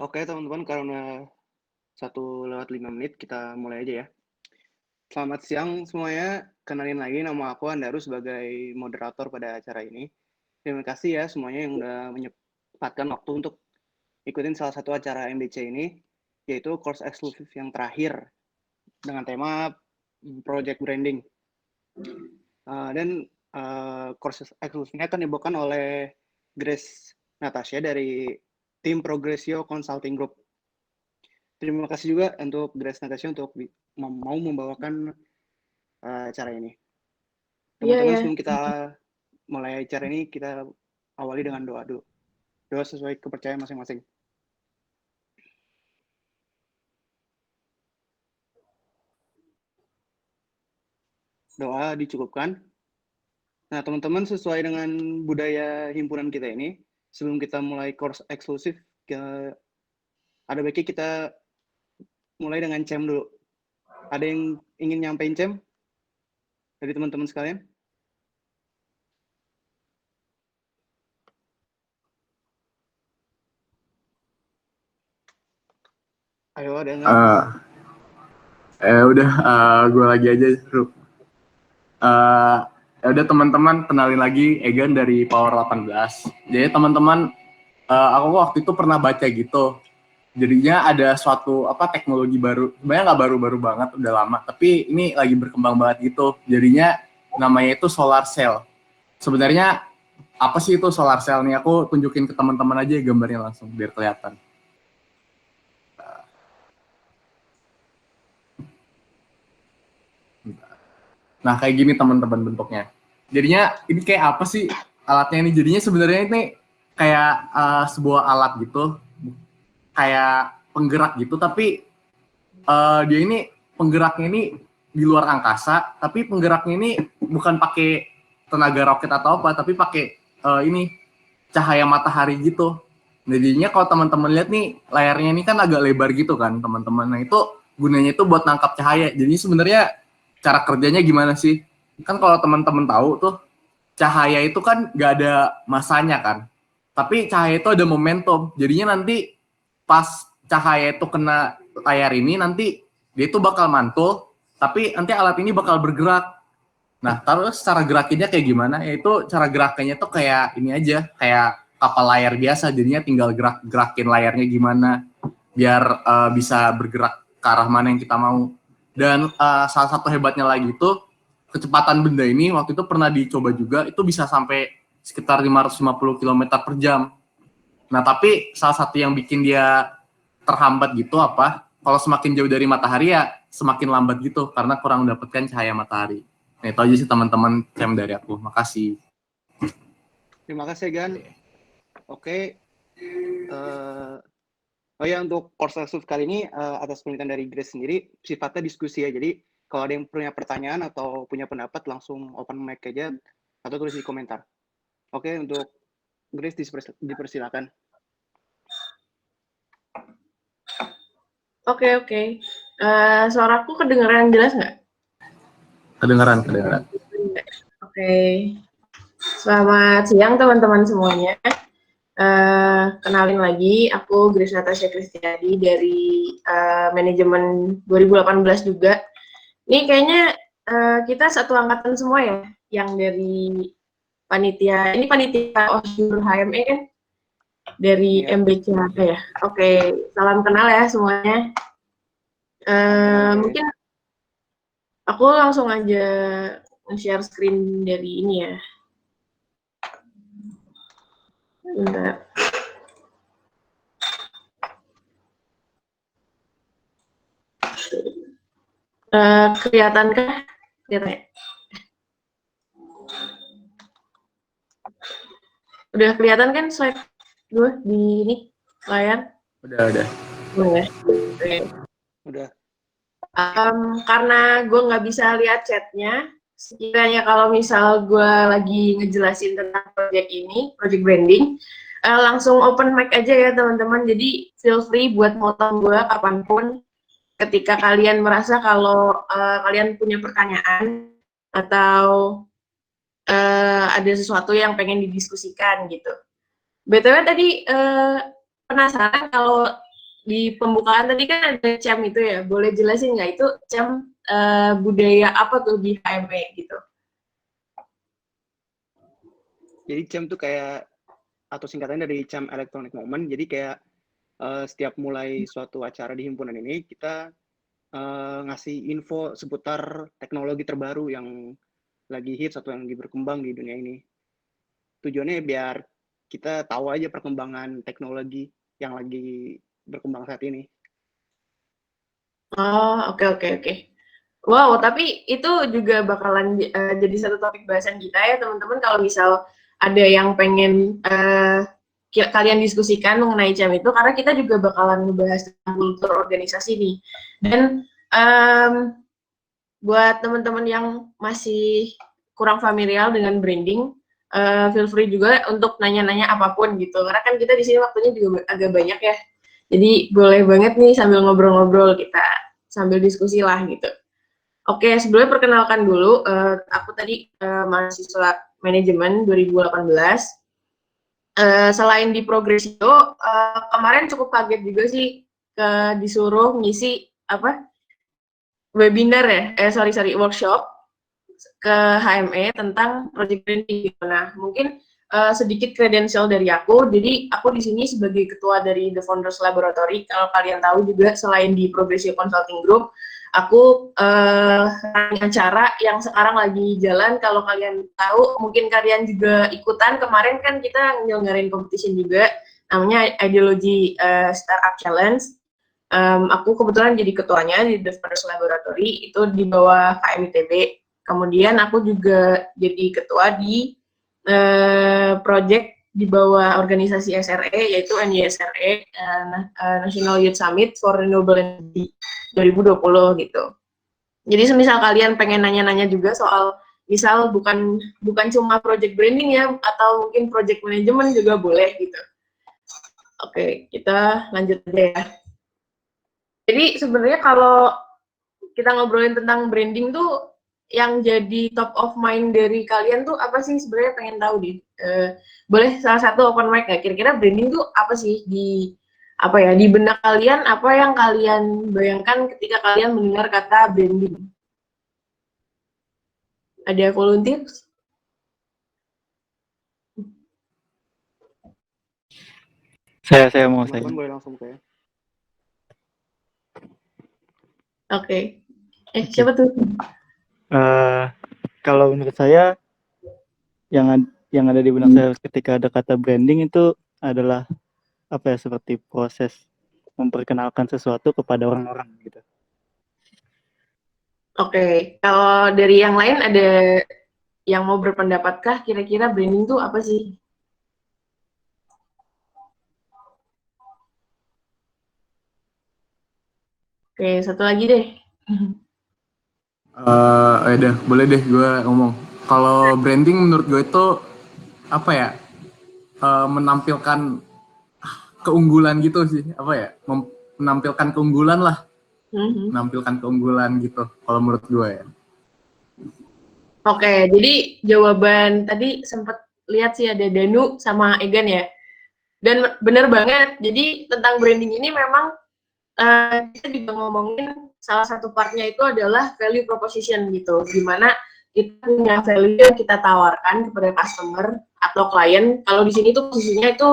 Oke teman-teman, karena 1:05 kita mulai aja ya. Selamat siang semuanya, kenalin lagi nama aku Andaru sebagai moderator pada acara ini. Terima kasih ya semuanya yang udah menyempatkan waktu untuk ikutin salah satu acara MBC ini, yaitu course eksklusif yang terakhir dengan tema Project Branding. Course eksklusifnya akan dibawakan oleh Grace Natasha dari tim Progressio Consulting Group. Terima kasih juga untuk Grace Natasha untuk mau membawakan acara ini. Teman-teman, sebelum kita mulai acara ini, kita awali dengan doa dulu. Doa sesuai kepercayaan masing-masing. Doa dicukupkan. Nah, teman-teman, sesuai dengan budaya himpunan kita ini, sebelum kita mulai course eksklusif, ada baiknya kita mulai dengan CEM dulu. Ada yang ingin nyampein CEM dari teman-teman sekalian? Ayo, ada nggak? Udah, gue lagi aja, Rup. Ya udah teman-teman, kenalin lagi Egan dari Power 18. Jadi teman-teman, aku waktu itu pernah baca gitu. Jadinya ada suatu teknologi baru. Sebenarnya nggak baru-baru banget, udah lama. Tapi ini lagi berkembang banget gitu. Jadinya namanya itu solar cell. Sebenarnya apa sih itu solar cell nih? Aku tunjukin ke teman-teman aja gambarnya langsung biar kelihatan. Nah, kayak gini teman-teman bentuknya. Jadinya ini kayak apa sih alatnya ini? Jadinya sebenarnya ini kayak sebuah alat gitu, kayak penggerak gitu, tapi dia ini penggeraknya ini di luar angkasa, tapi penggeraknya ini bukan pakai tenaga roket atau apa, tapi pakai ini cahaya matahari gitu. Jadinya kalau teman-teman lihat nih layarnya ini kan agak lebar gitu kan teman-teman. Nah itu gunanya itu buat nangkap cahaya. Jadi sebenarnya cara kerjanya gimana sih? Kan kalau teman-teman tahu tuh cahaya itu kan nggak ada masanya kan. Tapi cahaya itu ada momentum. Jadinya nanti pas cahaya itu kena layar ini nanti dia itu bakal mantul, tapi nanti alat ini bakal bergerak. Nah, terus cara gerakinnya kayak gimana? Yaitu cara gerakannya tuh kayak ini aja, kayak kapal layar biasa. Jadinya tinggal gerakin layarnya gimana biar bisa bergerak ke arah mana yang kita mau. Dan salah satu hebatnya lagi itu kecepatan benda ini waktu itu pernah dicoba juga, itu bisa sampai sekitar 550 km per jam. Nah, tapi salah satu yang bikin dia terhambat gitu apa? Kalau semakin jauh dari matahari ya semakin lambat gitu karena kurang mendapatkan cahaya matahari. Nah, itu aja sih teman-teman CEM dari aku. Makasih. Terima kasih, Gan. Oke. Oh ya, untuk course eksklusif kali ini atas permintaan dari Grace sendiri sifatnya diskusi ya. Jadi kalau ada yang punya pertanyaan atau punya pendapat langsung open mic aja atau tulis di komentar. Oke, untuk Grace dipersilakan. Oke. Suaraku kedengeran jelas nggak? Kedengeran. Oke. Selamat siang teman-teman semuanya. Kenalin lagi, aku Grace Natasha Kristiadi dari manajemen 2018 juga. Ini kayaknya kita satu angkatan semua ya, yang dari panitia. Ini panitia OSJUR HME kan? Dari MBC ya. Oke, salam kenal ya semuanya. Mungkin aku langsung aja nge-share screen dari ini ya. Bentar. Kelihatankah? Kelihatan ya? Udah kelihatan kan slide gue di ini layar? Udah. Udah. Karena gue nggak bisa lihat chatnya, sekiranya kalau misal gue lagi ngejelasin tentang project ini, project branding, langsung open mic aja ya teman-teman. Jadi feel free buat motong gue kapanpun ketika kalian merasa kalau kalian punya pertanyaan atau ada sesuatu yang pengen didiskusikan gitu. BTW tadi penasaran kalau di pembukaan tadi kan ada CAM itu ya, boleh jelasin nggak itu CAM budaya apa tuh di HME gitu? Jadi CAM tuh kayak, atau singkatannya dari CAM Electronic Moment, jadi kayak setiap mulai suatu acara di himpunan ini, kita ngasih info seputar teknologi terbaru yang lagi hits atau yang lagi berkembang di dunia ini. Tujuannya biar kita tahu aja perkembangan teknologi yang lagi berkembang saat ini. Oh, oke. Wow, tapi itu juga bakalan jadi satu topik bahasan kita ya teman-teman. Kalau misal ada yang pengen kalian diskusikan mengenai CAM itu, karena kita juga bakalan ngebahas tentang kultur organisasi nih. Dan buat teman-teman yang masih kurang familiar dengan branding, feel free juga untuk nanya-nanya apapun gitu. Karena kan kita di sini waktunya juga agak banyak ya. Jadi boleh banget nih sambil ngobrol-ngobrol kita, sambil diskusi lah gitu. Oke, sebelumnya perkenalkan dulu, aku tadi mahasiswa manajemen 2018. Selain di Progresio, kemarin cukup kaget juga sih disuruh ngisi webinar ya, workshop ke HME tentang project branding. Nah, mungkin sedikit kredensial dari aku. Jadi aku di sini sebagai ketua dari The Founders Laboratory. Kalau kalian tahu juga selain di Progresio Consulting Group, aku acara yang sekarang lagi jalan. Kalau kalian tahu, mungkin kalian juga ikutan. Kemarin kan kita nyelenggarain competition juga, namanya Ideology Startup Challenge. Aku kebetulan jadi ketuanya di The Founders Laboratory, itu di bawah KMITB. Kemudian aku juga jadi ketua di project di bawah organisasi SRE, yaitu NYSRE, National Youth Summit for Renewable Energy 2020 gitu. Jadi semisal kalian pengen nanya-nanya juga soal misal bukan cuma project branding ya, atau mungkin project management juga boleh gitu. Oke, kita lanjut aja ya. Jadi sebenarnya kalau kita ngobrolin tentang branding tuh yang jadi top of mind dari kalian tuh apa sih sebenarnya, pengen tahu deh. Boleh salah satu open mic nggak? Kira-kira branding tuh apa sih di benak kalian, apa yang kalian bayangkan ketika kalian mendengar kata branding? Ada volunteer? Saya mau saya. Teman-teman boleh langsung ke ya. Oke. Siapa tuh? Kalau menurut saya yang ada di benak saya ketika ada kata branding itu adalah seperti proses memperkenalkan sesuatu kepada orang-orang gitu. Oke, kalau dari yang lain ada yang mau berpendapatkah kira-kira branding itu apa sih? Oke, satu lagi deh. Udah, boleh deh gue ngomong. Kalau branding menurut gue itu menampilkan keunggulan gitu sih, menampilkan keunggulan lah, menampilkan keunggulan gitu. Kalau menurut gue ya. Oke, jadi jawaban tadi sempat lihat sih ada Danu sama Egan ya. Dan benar banget. Jadi tentang branding ini memang kita juga ngomongin salah satu partnya itu adalah value proposition gitu. Gimana kita punya value yang kita tawarkan kepada customer atau klien. Kalau di sini tuh posisinya itu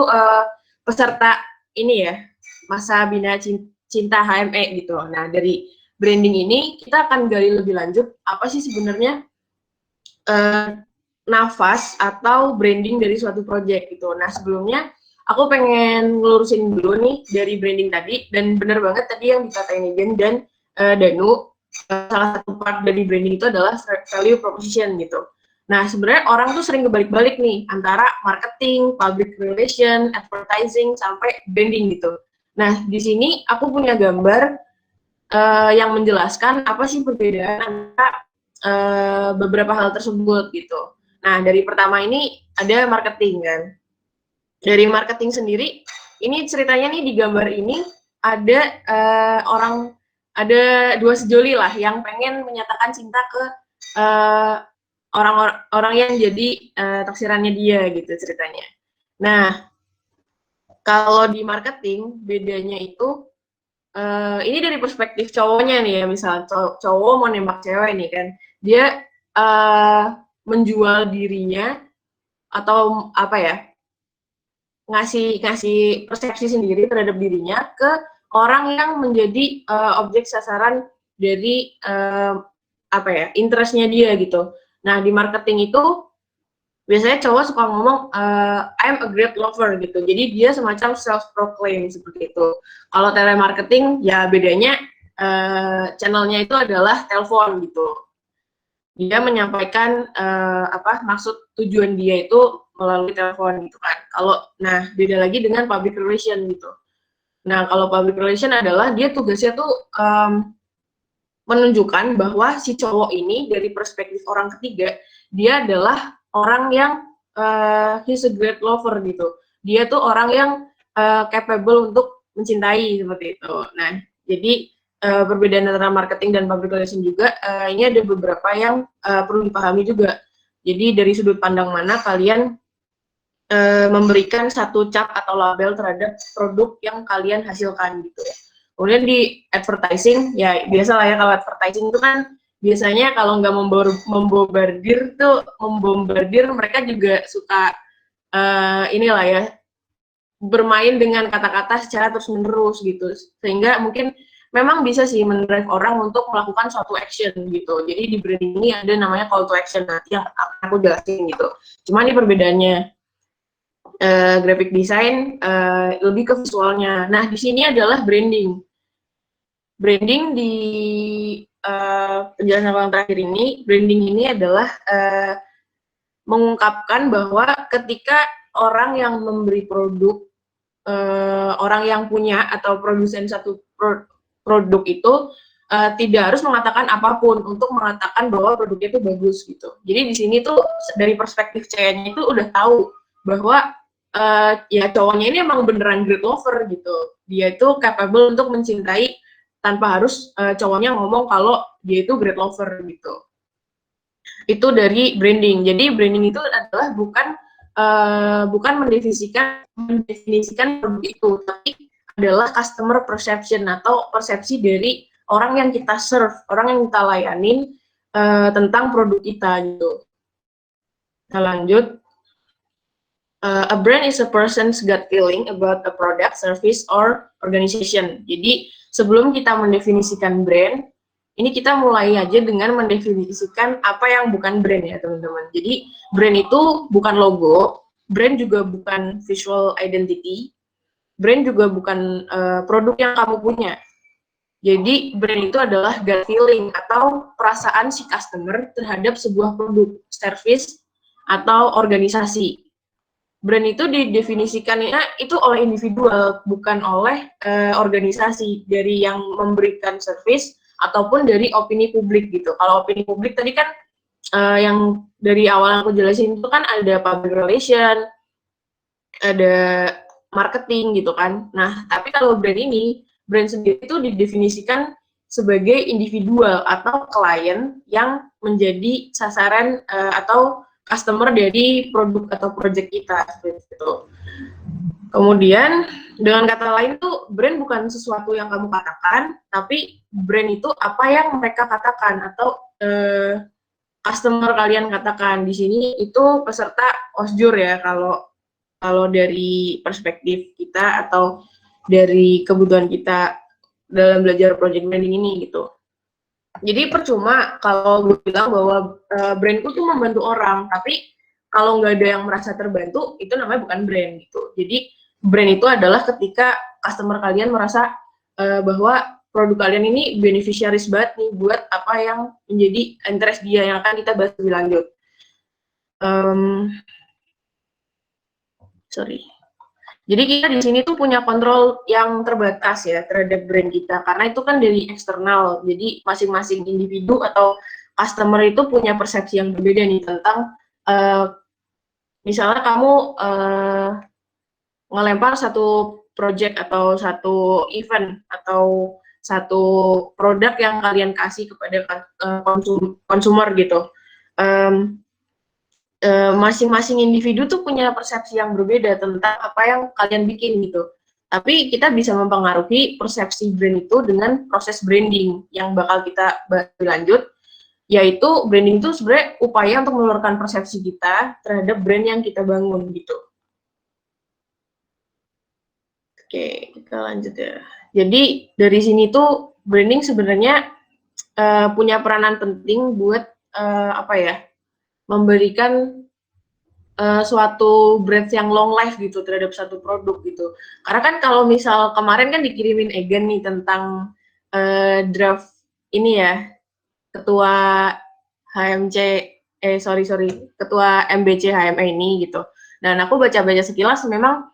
peserta ini ya, masa bina cinta HME gitu. Nah, dari branding ini kita akan gali lebih lanjut apa sih sebenarnya nafas atau branding dari suatu project gitu. Nah, sebelumnya aku pengen ngelurusin dulu nih dari branding tadi, dan bener banget tadi yang dikatain Egan dan Danu, salah satu part dari branding itu adalah value proposition gitu. Nah, sebenarnya orang tuh sering kebalik-balik nih antara marketing, public relation, advertising, sampai branding gitu. Nah, di sini aku punya gambar yang menjelaskan apa sih perbedaan antara beberapa hal tersebut gitu. Nah, dari pertama ini ada marketing kan. Dari marketing sendiri, ini ceritanya nih di gambar ini ada ada dua sejoli lah yang pengen menyatakan cinta ke orang-orang yang jadi taksirannya dia gitu ceritanya. Nah, kalau di marketing bedanya itu ini dari perspektif cowoknya nih ya, misalnya cowok mau nembak cewek nih kan, dia menjual dirinya atau apa ya, ngasih persepsi sendiri terhadap dirinya ke orang yang menjadi objek sasaran dari apa ya, interestnya dia gitu. Nah di marketing itu biasanya cowok suka ngomong I'm a great lover gitu. Jadi dia semacam self proclaim seperti itu. Kalau telemarketing ya bedanya channelnya itu adalah telepon gitu. Dia menyampaikan apa maksud tujuan dia itu melalui telepon gitu kan. Nah beda lagi dengan public relation gitu. Nah kalau public relation adalah dia tugasnya tuh menunjukkan bahwa si cowok ini dari perspektif orang ketiga dia adalah orang yang he's a great lover gitu. Dia tuh orang yang capable untuk mencintai seperti itu. Nah, jadi perbedaan antara marketing dan public relation juga ini ada beberapa yang perlu dipahami juga. Jadi dari sudut pandang mana kalian memberikan satu cap atau label terhadap produk yang kalian hasilkan gitu ya. Kemudian di advertising, ya biasa lah ya kalau advertising itu kan biasanya kalau nggak membombardir mereka juga suka inilah ya, bermain dengan kata-kata secara terus-menerus gitu. Sehingga mungkin memang bisa sih mendrive orang untuk melakukan suatu action gitu. Jadi di branding ini ada namanya call to action, nanti yang akan aku jelasin gitu. Cuma ini perbedaannya. Graphic design lebih ke visualnya. Nah, di sini adalah branding. Branding di penjelasan yang terakhir ini, branding ini adalah mengungkapkan bahwa ketika orang yang memberi produk, orang yang punya atau produsen satu produk itu tidak harus mengatakan apapun untuk mengatakan bahwa produknya itu bagus gitu. Jadi di sini tuh dari perspektif ceweknya itu udah tahu bahwa ya cowoknya ini emang beneran great lover gitu. Dia itu capable untuk mencintai tanpa harus cowoknya ngomong kalau dia itu great lover gitu. Itu dari branding. Jadi branding itu adalah bukan mendefinisikan produk itu, tapi adalah customer perception atau persepsi dari orang yang kita serve, orang yang kita layanin tentang produk kita gitu. Nah, lanjut. A brand is a person's gut feeling about a product, service, or organization. Jadi sebelum kita mendefinisikan brand, ini kita mulai aja dengan mendefinisikan apa yang bukan brand ya teman-teman. Jadi brand itu bukan logo, brand juga bukan visual identity, brand juga bukan produk yang kamu punya. Jadi brand itu adalah gut feeling atau perasaan si customer terhadap sebuah produk, service, atau organisasi. Brand itu didefinisikannya itu oleh individual, bukan oleh organisasi dari yang memberikan service ataupun dari opini publik gitu. Kalau opini publik tadi kan yang dari awal aku jelasin itu kan ada public relation, ada marketing gitu kan. Nah, tapi kalau brand ini, brand sendiri itu didefinisikan sebagai individual atau klien yang menjadi sasaran atau customer dari produk atau project kita seperti itu. Kemudian dengan kata lain tuh brand bukan sesuatu yang kamu katakan, tapi brand itu apa yang mereka katakan atau customer kalian katakan. Di sini itu peserta OSJUR ya kalau dari perspektif kita atau dari kebutuhan kita dalam belajar project branding ini gitu. Jadi percuma kalau gue bilang bahwa brandku tuh membantu orang, tapi kalau nggak ada yang merasa terbantu, itu namanya bukan brand gitu. Jadi brand itu adalah ketika customer kalian merasa bahwa produk kalian ini beneficiaries banget nih buat apa yang menjadi interest dia, yang akan kita bahas lebih lanjut. Jadi kita di sini tuh punya kontrol yang terbatas ya terhadap brand kita, karena itu kan dari eksternal. Jadi masing-masing individu atau customer itu punya persepsi yang berbeda nih tentang misalnya kamu ngelempar satu project atau satu event atau satu produk yang kalian kasih kepada konsumer gitu. Masing-masing individu tuh punya persepsi yang berbeda tentang apa yang kalian bikin gitu. Tapi kita bisa mempengaruhi persepsi brand itu dengan proses branding yang bakal kita bahas lebih lanjut, yaitu branding itu sebenarnya upaya untuk mengeluarkan persepsi kita terhadap brand yang kita bangun gitu. Oke, kita lanjut ya. Jadi dari sini tuh branding sebenarnya punya peranan penting buat memberikan suatu brand yang long life gitu terhadap satu produk gitu. Karena kan kalau misal kemarin kan dikirimin Egan nih tentang draft ini ya, ketua ketua MBC HME ini gitu. Dan aku baca-baca sekilas memang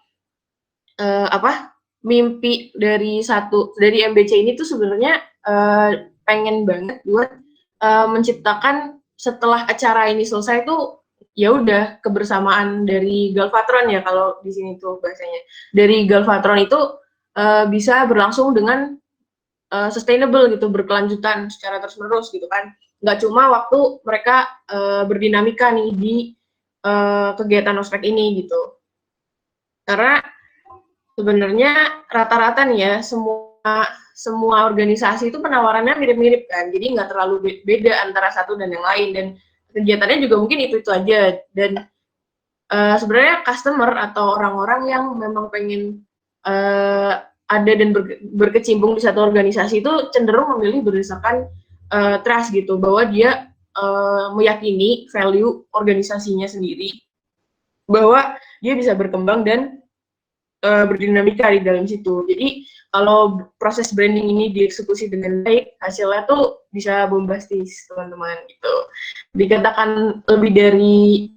mimpi dari MBC ini tuh sebenarnya pengen banget buat menciptakan setelah acara ini selesai tuh ya udah kebersamaan dari Galvatron ya kalau di sini tuh bahasanya. Dari Galvatron itu bisa berlangsung dengan sustainable gitu, berkelanjutan secara terus-menerus gitu kan. Nggak cuma waktu mereka berdinamika nih di kegiatan ospek ini gitu. Karena sebenarnya rata-rata nih ya semua organisasi itu penawarannya mirip-mirip kan, jadi nggak terlalu beda antara satu dan yang lain, dan kegiatannya juga mungkin itu aja. Dan sebenarnya customer atau orang-orang yang memang pengen ada dan berkecimpung di satu organisasi itu cenderung memilih berdasarkan trust gitu, bahwa dia meyakini value organisasinya sendiri, bahwa dia bisa berkembang dan berdinamika di dalam situ. Jadi kalau proses branding ini dieksekusi dengan baik, hasilnya tuh bisa bombastis, teman-teman gitu. Dikatakan lebih dari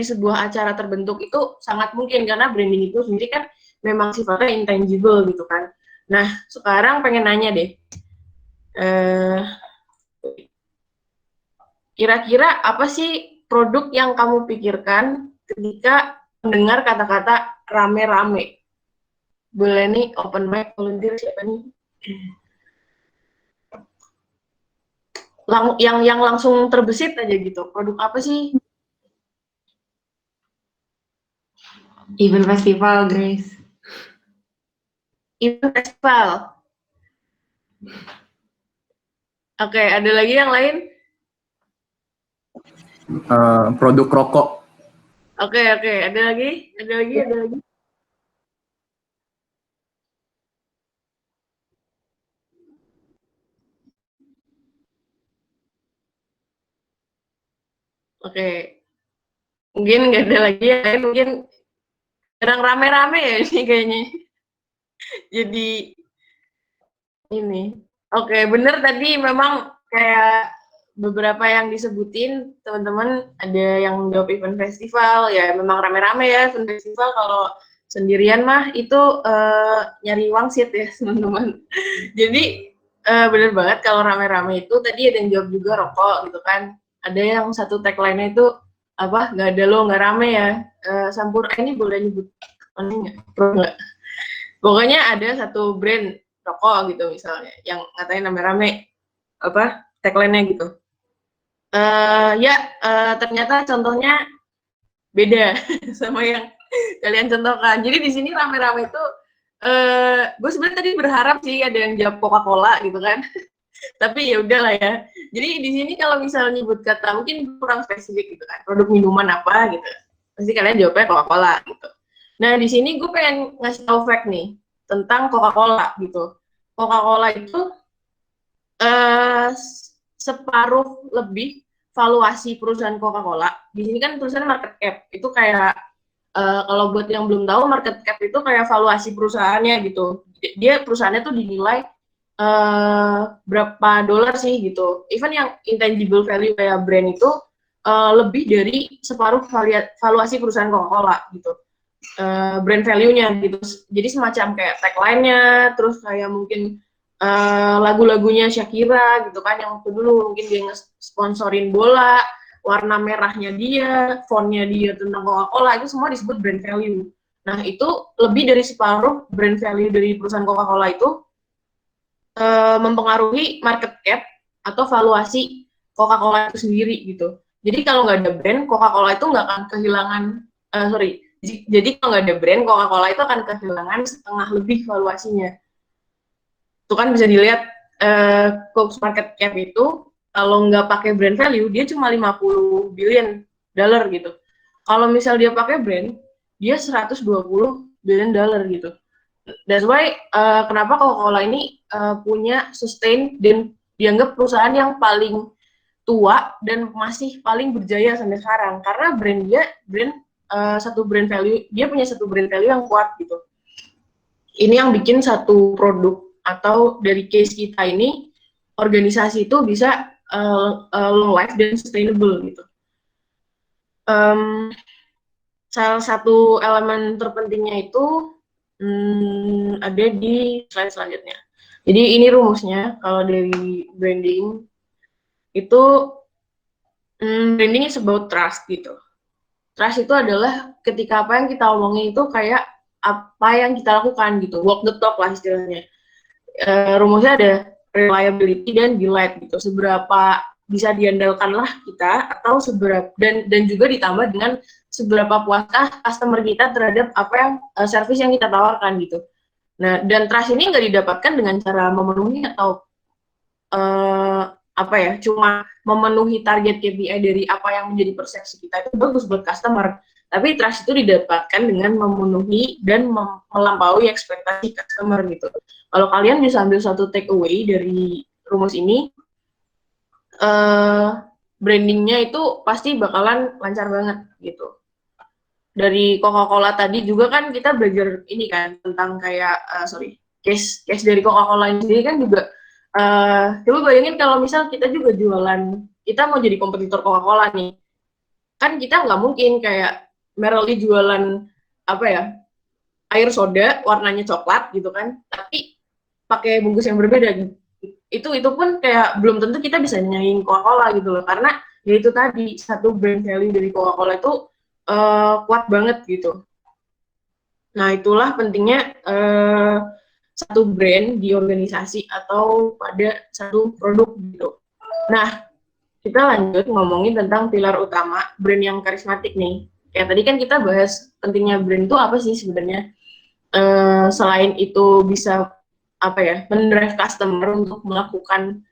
sebuah acara terbentuk itu sangat mungkin, karena branding itu sendiri kan memang sifatnya intangible gitu kan. Nah, sekarang pengen nanya deh, kira-kira apa sih produk yang kamu pikirkan ketika mendengar kata-kata rame-rame? Boleh nih open mic, volunteer siapa nih? Yang langsung terbesit aja gitu. Produk apa sih? Event festival, Grace. Event festival. Oke, ada lagi yang lain? Produk rokok. Oke, ada lagi? Oke, mungkin nggak ada lagi yang lain, mungkin sedang rame-rame ya ini kayaknya. Jadi ini. Oke, bener tadi memang kayak beberapa yang disebutin teman-teman, ada yang jawab event festival, ya memang rame-rame ya event festival. Kalau sendirian mah itu nyari wangsit ya teman-teman. Jadi bener banget kalau rame-rame itu. Tadi ada yang jawab juga rokok gitu kan. Ada yang satu tagline-nya itu apa, nggak ada lo nggak rame ya. Sampur ini boleh nyebut nggak? Pokoknya ada satu brand rokok gitu misalnya yang katanya rame-rame apa tagline-nya gitu. Ternyata contohnya beda sama yang kalian contohkan. Jadi di sini rame-rame itu gue sebenarnya tadi berharap sih ada yang jawab Coca-Cola gitu kan. Tapi ya udahlah ya. Jadi di sini kalau misalnya nyebut kata mungkin kurang spesifik gitu kan. Produk minuman apa gitu. Pasti kalian jawabnya Coca-Cola gitu. Nah, di sini gue pengen ngasih tau fact nih tentang Coca-Cola gitu. Coca-Cola itu separuh lebih valuasi perusahaan Coca-Cola. Di sini kan tulisannya market cap. Itu kayak kalau buat yang belum tahu, market cap itu kayak valuasi perusahaannya gitu. Dia perusahaannya tuh dinilai berapa dolar sih gitu. Even yang intangible value kayak brand itu lebih dari separuh valuasi perusahaan Coca-Cola gitu. Brand value-nya gitu. Jadi semacam kayak tagline-nya, terus kayak mungkin lagu-lagunya Shakira gitu kan, yang waktu dulu mungkin dia nge-sponsorin bola, warna merahnya dia, font-nya dia tentang Coca-Cola, itu semua disebut brand value. Nah, itu lebih dari separuh brand value dari perusahaan Coca-Cola itu mempengaruhi market cap atau valuasi Coca-Cola itu sendiri gitu. Jadi kalau nggak ada brand, Coca-Cola itu nggak akan kehilangan, Jadi kalau nggak ada brand, Coca-Cola itu akan kehilangan setengah lebih valuasinya. Itu kan bisa dilihat Coke's market cap itu kalau nggak pakai brand value dia cuma 50 billion dollar gitu. Kalau misal dia pakai brand, dia 120 billion dollar gitu. That's why kenapa Coca-Cola ini punya sustain dan dianggap perusahaan yang paling tua dan masih paling berjaya sampai sekarang karena satu brand value, dia punya satu brand value yang kuat gitu. Ini yang bikin satu produk atau dari case kita ini organisasi itu bisa long life dan sustainable gitu. Salah satu elemen terpentingnya itu ada di slide selanjutnya. Jadi ini rumusnya kalau dari branding itu branding is about trust gitu. Trust itu adalah ketika apa yang kita omongin itu kayak apa yang kita lakukan gitu, walk the talk lah istilahnya. Rumusnya ada reliability dan delight gitu. Seberapa bisa diandalkanlah kita atau seberapa dan juga ditambah dengan seberapa puaskah customer kita terhadap apa yang service yang kita tawarkan gitu. Nah, dan trust ini nggak didapatkan dengan cara memenuhi atau cuma memenuhi target KPI dari apa yang menjadi persepsi kita itu bagus buat customer. Tapi trust itu didapatkan dengan memenuhi dan melampaui ekspektasi customer gitu. Kalau kalian bisa ambil satu take away dari rumus ini, brandingnya itu pasti bakalan lancar banget gitu. Dari Coca-Cola tadi juga kan kita belajar ini kan tentang kayak case dari Coca-Cola ini kan juga coba bayangin kalau misal kita juga jualan, kita mau jadi kompetitor Coca-Cola nih, kan kita nggak mungkin kayak Merrily jualan air soda warnanya coklat gitu kan, tapi pakai bungkus yang berbeda gitu. Itu pun kayak belum tentu kita bisa nyanyiin Coca-Cola gitu loh, karena ya itu tadi satu brand value dari Coca-Cola itu kuat banget gitu. Nah itulah pentingnya satu brand di organisasi atau pada satu produk gitu. Nah kita lanjut ngomongin tentang pilar utama brand yang karismatik nih. Kayak tadi kan kita bahas pentingnya brand itu apa sih sebenarnya. Selain itu bisa mendrive customer untuk melakukan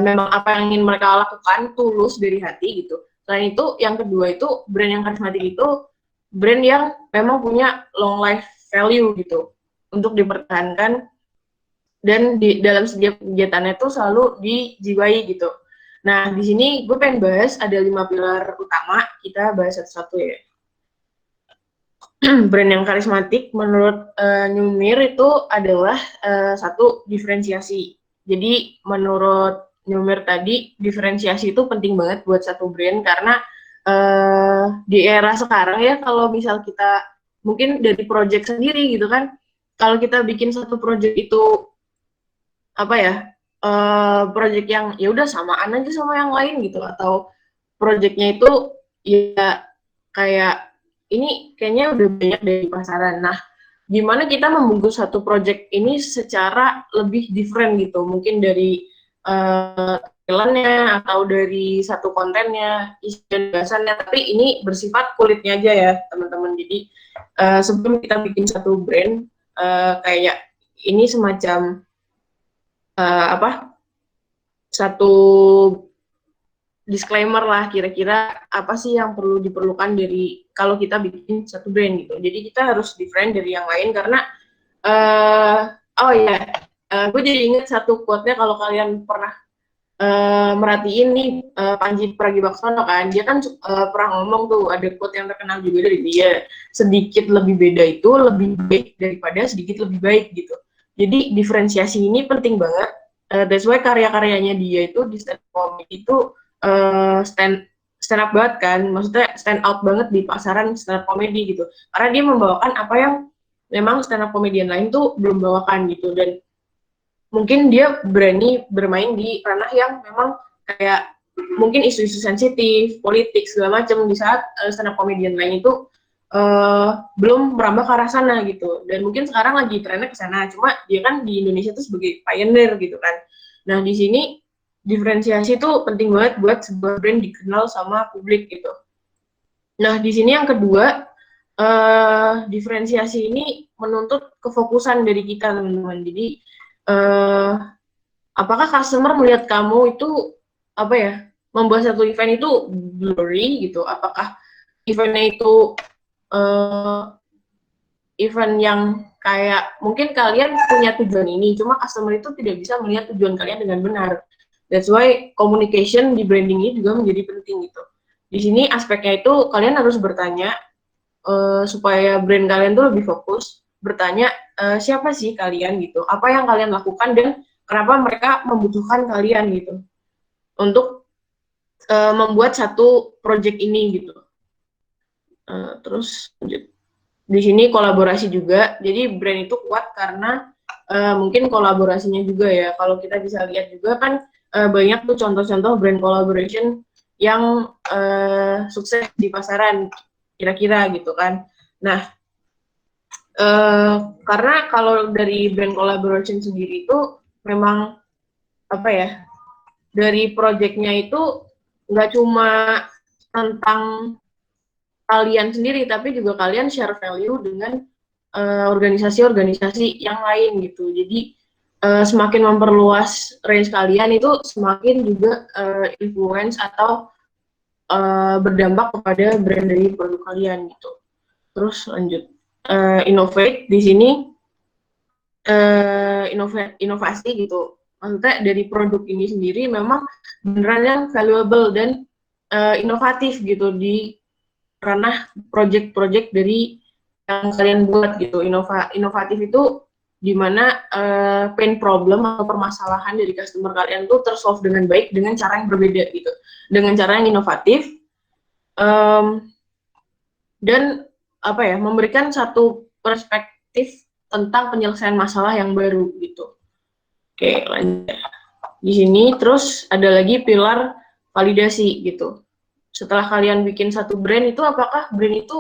memang apa yang ingin mereka lakukan tulus dari hati gitu. Selain itu yang kedua itu brand yang karismatik itu brand yang memang punya long life value gitu untuk dipertahankan dan di dalam setiap kegiatannya itu selalu dijiwai gitu. Nah di sini gue pengen bahas ada 5 pilar utama, kita bahas satu-satu ya. Brand yang karismatik menurut Numir itu adalah satu diferensiasi. Jadi menurut Numir tadi diferensiasi itu penting banget buat satu brand karena di era sekarang ya kalau misal kita mungkin dari project sendiri gitu kan, kalau kita bikin satu project itu project yang ya udah samaan aja sama yang lain gitu, atau projectnya itu ya kayak ini kayaknya udah banyak dari pasaran. Nah, gimana kita membungkus satu project ini secara lebih different gitu, mungkin dari tampilannya atau dari satu kontennya, isi dan bahasannya, tapi ini bersifat kulitnya aja ya teman-teman. Jadi sebelum kita bikin satu brand kayak ini semacam satu disclaimer lah, kira-kira apa sih yang perlu diperlukan dari kalau kita bikin satu brand gitu. Jadi kita harus different dari yang lain karena gue jadi ingat satu quote-nya kalau kalian pernah merhatiin nih Panji Pragiwaksono kan, dia kan pernah ngomong tuh, ada quote yang terkenal juga dari dia, sedikit lebih beda itu lebih baik daripada sedikit lebih baik gitu. Jadi diferensiasi ini penting banget. That's why karya-karyanya dia itu di stand up comedy itu stand up banget kan, maksudnya stand out banget di pasaran stand up comedy gitu. Karena dia membawakan apa yang memang stand up comedian lain tuh belum bawakan gitu, dan mungkin dia berani bermain di ranah yang memang kayak mungkin isu-isu sensitif, politik segala macam di saat stand up comedian lain itu belum merambah ke arah sana gitu. Dan mungkin sekarang lagi trennya ke sana, cuma dia kan di Indonesia tuh sebagai pioneer gitu kan. Nah di sini diferensiasi itu penting banget buat sebuah brand dikenal sama publik gitu. Nah di sini yang kedua diferensiasi ini menuntut kefokusan dari kita, teman-teman. Jadi apakah customer melihat kamu itu apa ya, membuat satu event itu blurry gitu? Apakah eventnya itu event yang kayak mungkin kalian punya tujuan ini, cuma customer itu tidak bisa melihat tujuan kalian dengan benar. That's why communication di branding ini juga menjadi penting gitu. Di sini aspeknya itu kalian harus bertanya supaya brand kalian tuh lebih fokus, bertanya siapa sih kalian gitu, apa yang kalian lakukan dan kenapa mereka membutuhkan kalian gitu untuk membuat satu project ini gitu. Terus lanjut. Di sini kolaborasi juga, jadi brand itu kuat karena mungkin kolaborasinya juga ya. Kalau kita bisa lihat juga kan banyak tuh contoh-contoh brand collaboration yang sukses di pasaran kira-kira gitu kan. Nah, karena kalau dari brand collaboration sendiri itu memang apa ya, dari projectnya itu nggak cuma tentang kalian sendiri, tapi juga kalian share value dengan organisasi-organisasi yang lain gitu. Jadi semakin memperluas range kalian itu semakin juga influence atau berdampak kepada brand dari produk kalian gitu. Terus lanjut, innovate di sini inovasi gitu. Maksudnya dari produk ini sendiri memang beneran yang valuable dan inovatif gitu di ranah project-project dari yang kalian buat gitu. Inovatif itu di mana pain problem atau permasalahan dari customer kalian tuh tersolve dengan baik dengan cara yang berbeda gitu, dengan cara yang inovatif dan apa ya, memberikan satu perspektif tentang penyelesaian masalah yang baru gitu. Oke, lanjut. Di sini terus ada lagi pilar validasi gitu. Setelah kalian bikin satu brand itu, apakah brand itu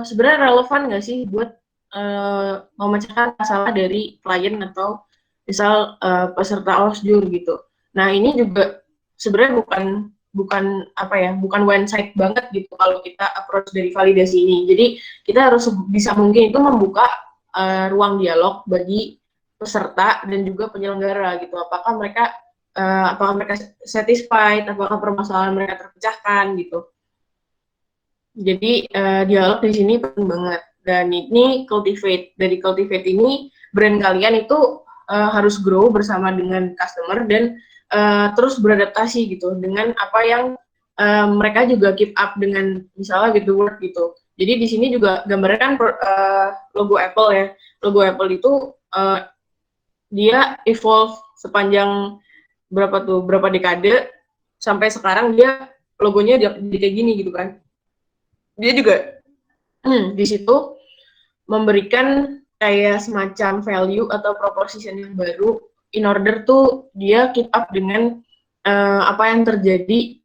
sebenarnya relevan nggak sih buat memecahkan masalah dari klien atau misal peserta OSJUR gitu. Nah ini juga sebenarnya bukan apa ya, bukan one side banget gitu kalau kita approach dari validasi ini. Jadi kita harus bisa mungkin itu membuka ruang dialog bagi peserta dan juga penyelenggara gitu. Apakah mereka satisfied, apakah permasalahan mereka terpecahkan gitu. Jadi dialog di sini penting banget. Dan ini dari cultivate ini brand kalian itu harus grow bersama dengan customer dan terus beradaptasi gitu dengan apa yang mereka juga keep up dengan misalnya with the work gitu. Jadi di sini juga gambarnya kan logo Apple ya. Logo Apple itu dia evolve sepanjang berapa dekade sampai sekarang dia logonya jadi kayak gini gitu kan. Dia juga di situ memberikan kayak semacam value atau proposition yang baru in order tuh dia keep up dengan apa yang terjadi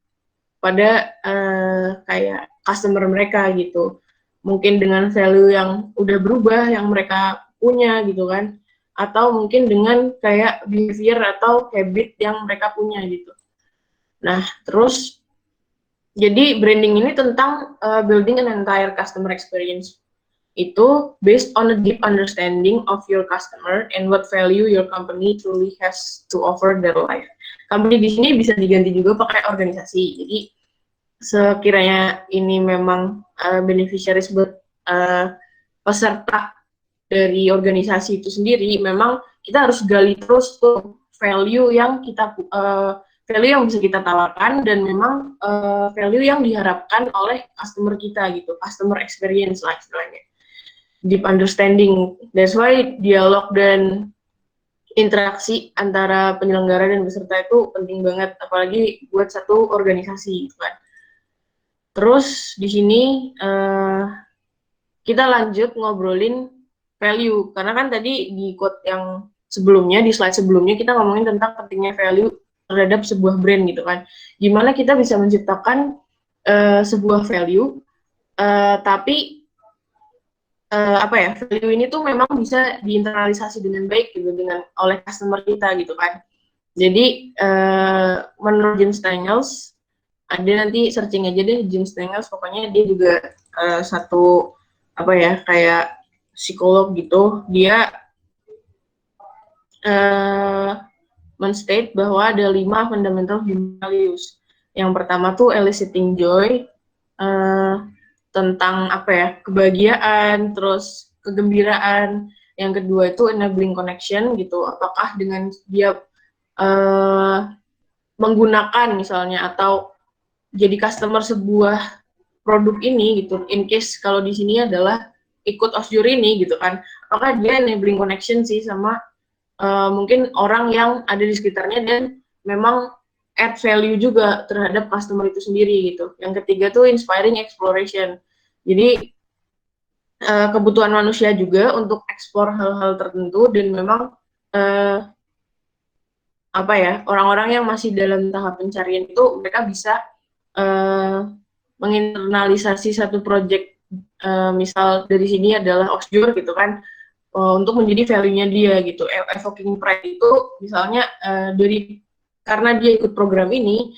pada kayak customer mereka gitu. Mungkin dengan value yang udah berubah yang mereka punya gitu kan, atau mungkin dengan kayak behavior atau habit yang mereka punya gitu. Nah, terus jadi branding ini tentang building an entire customer experience. Itu based on a deep understanding of your customer and what value your company truly has to offer their life. Company di sini bisa diganti juga pakai organisasi. Jadi sekiranya ini memang beneficiaries buat peserta dari organisasi itu sendiri, memang kita harus gali terus tuh value yang kita value yang bisa kita tawarkan dan memang value yang diharapkan oleh customer kita gitu, customer experience lah istilahnya. Deep understanding, that's why dialog dan interaksi antara penyelenggara dan peserta itu penting banget, apalagi buat satu organisasi gitu kan. Terus di sini kita lanjut ngobrolin value, karena kan tadi di quote yang sebelumnya, di slide sebelumnya kita ngomongin tentang pentingnya value terhadap sebuah brand gitu kan. Gimana kita bisa menciptakan sebuah value, tapi apa ya, value ini tuh memang bisa diinternalisasi dengan baik gitu oleh customer kita gitu kan. Jadi menurut Jim Stengels, ada nanti searching aja deh Jim Stengels, pokoknya dia juga satu apa ya kayak psikolog gitu, dia menstate bahwa ada 5 fundamental human values. Yang pertama tuh eliciting joy, tentang apa ya kebahagiaan, terus kegembiraan. Yang kedua itu enabling connection gitu, apakah dengan dia menggunakan misalnya atau jadi customer sebuah produk ini gitu, in case kalau di sini adalah ikut Osjur ini gitu kan, apakah dia enabling connection sih sama mungkin orang yang ada di sekitarnya dan memang add value juga terhadap customer itu sendiri gitu. Yang ketiga tuh inspiring exploration, jadi kebutuhan manusia juga untuk eksplor hal-hal tertentu dan memang apa ya orang-orang yang masih dalam tahap pencarian itu mereka bisa menginternalisasi satu project, misal dari sini adalah Osjur gitu kan, untuk menjadi value-nya dia gitu. Evoking pride itu misalnya karena dia ikut program ini,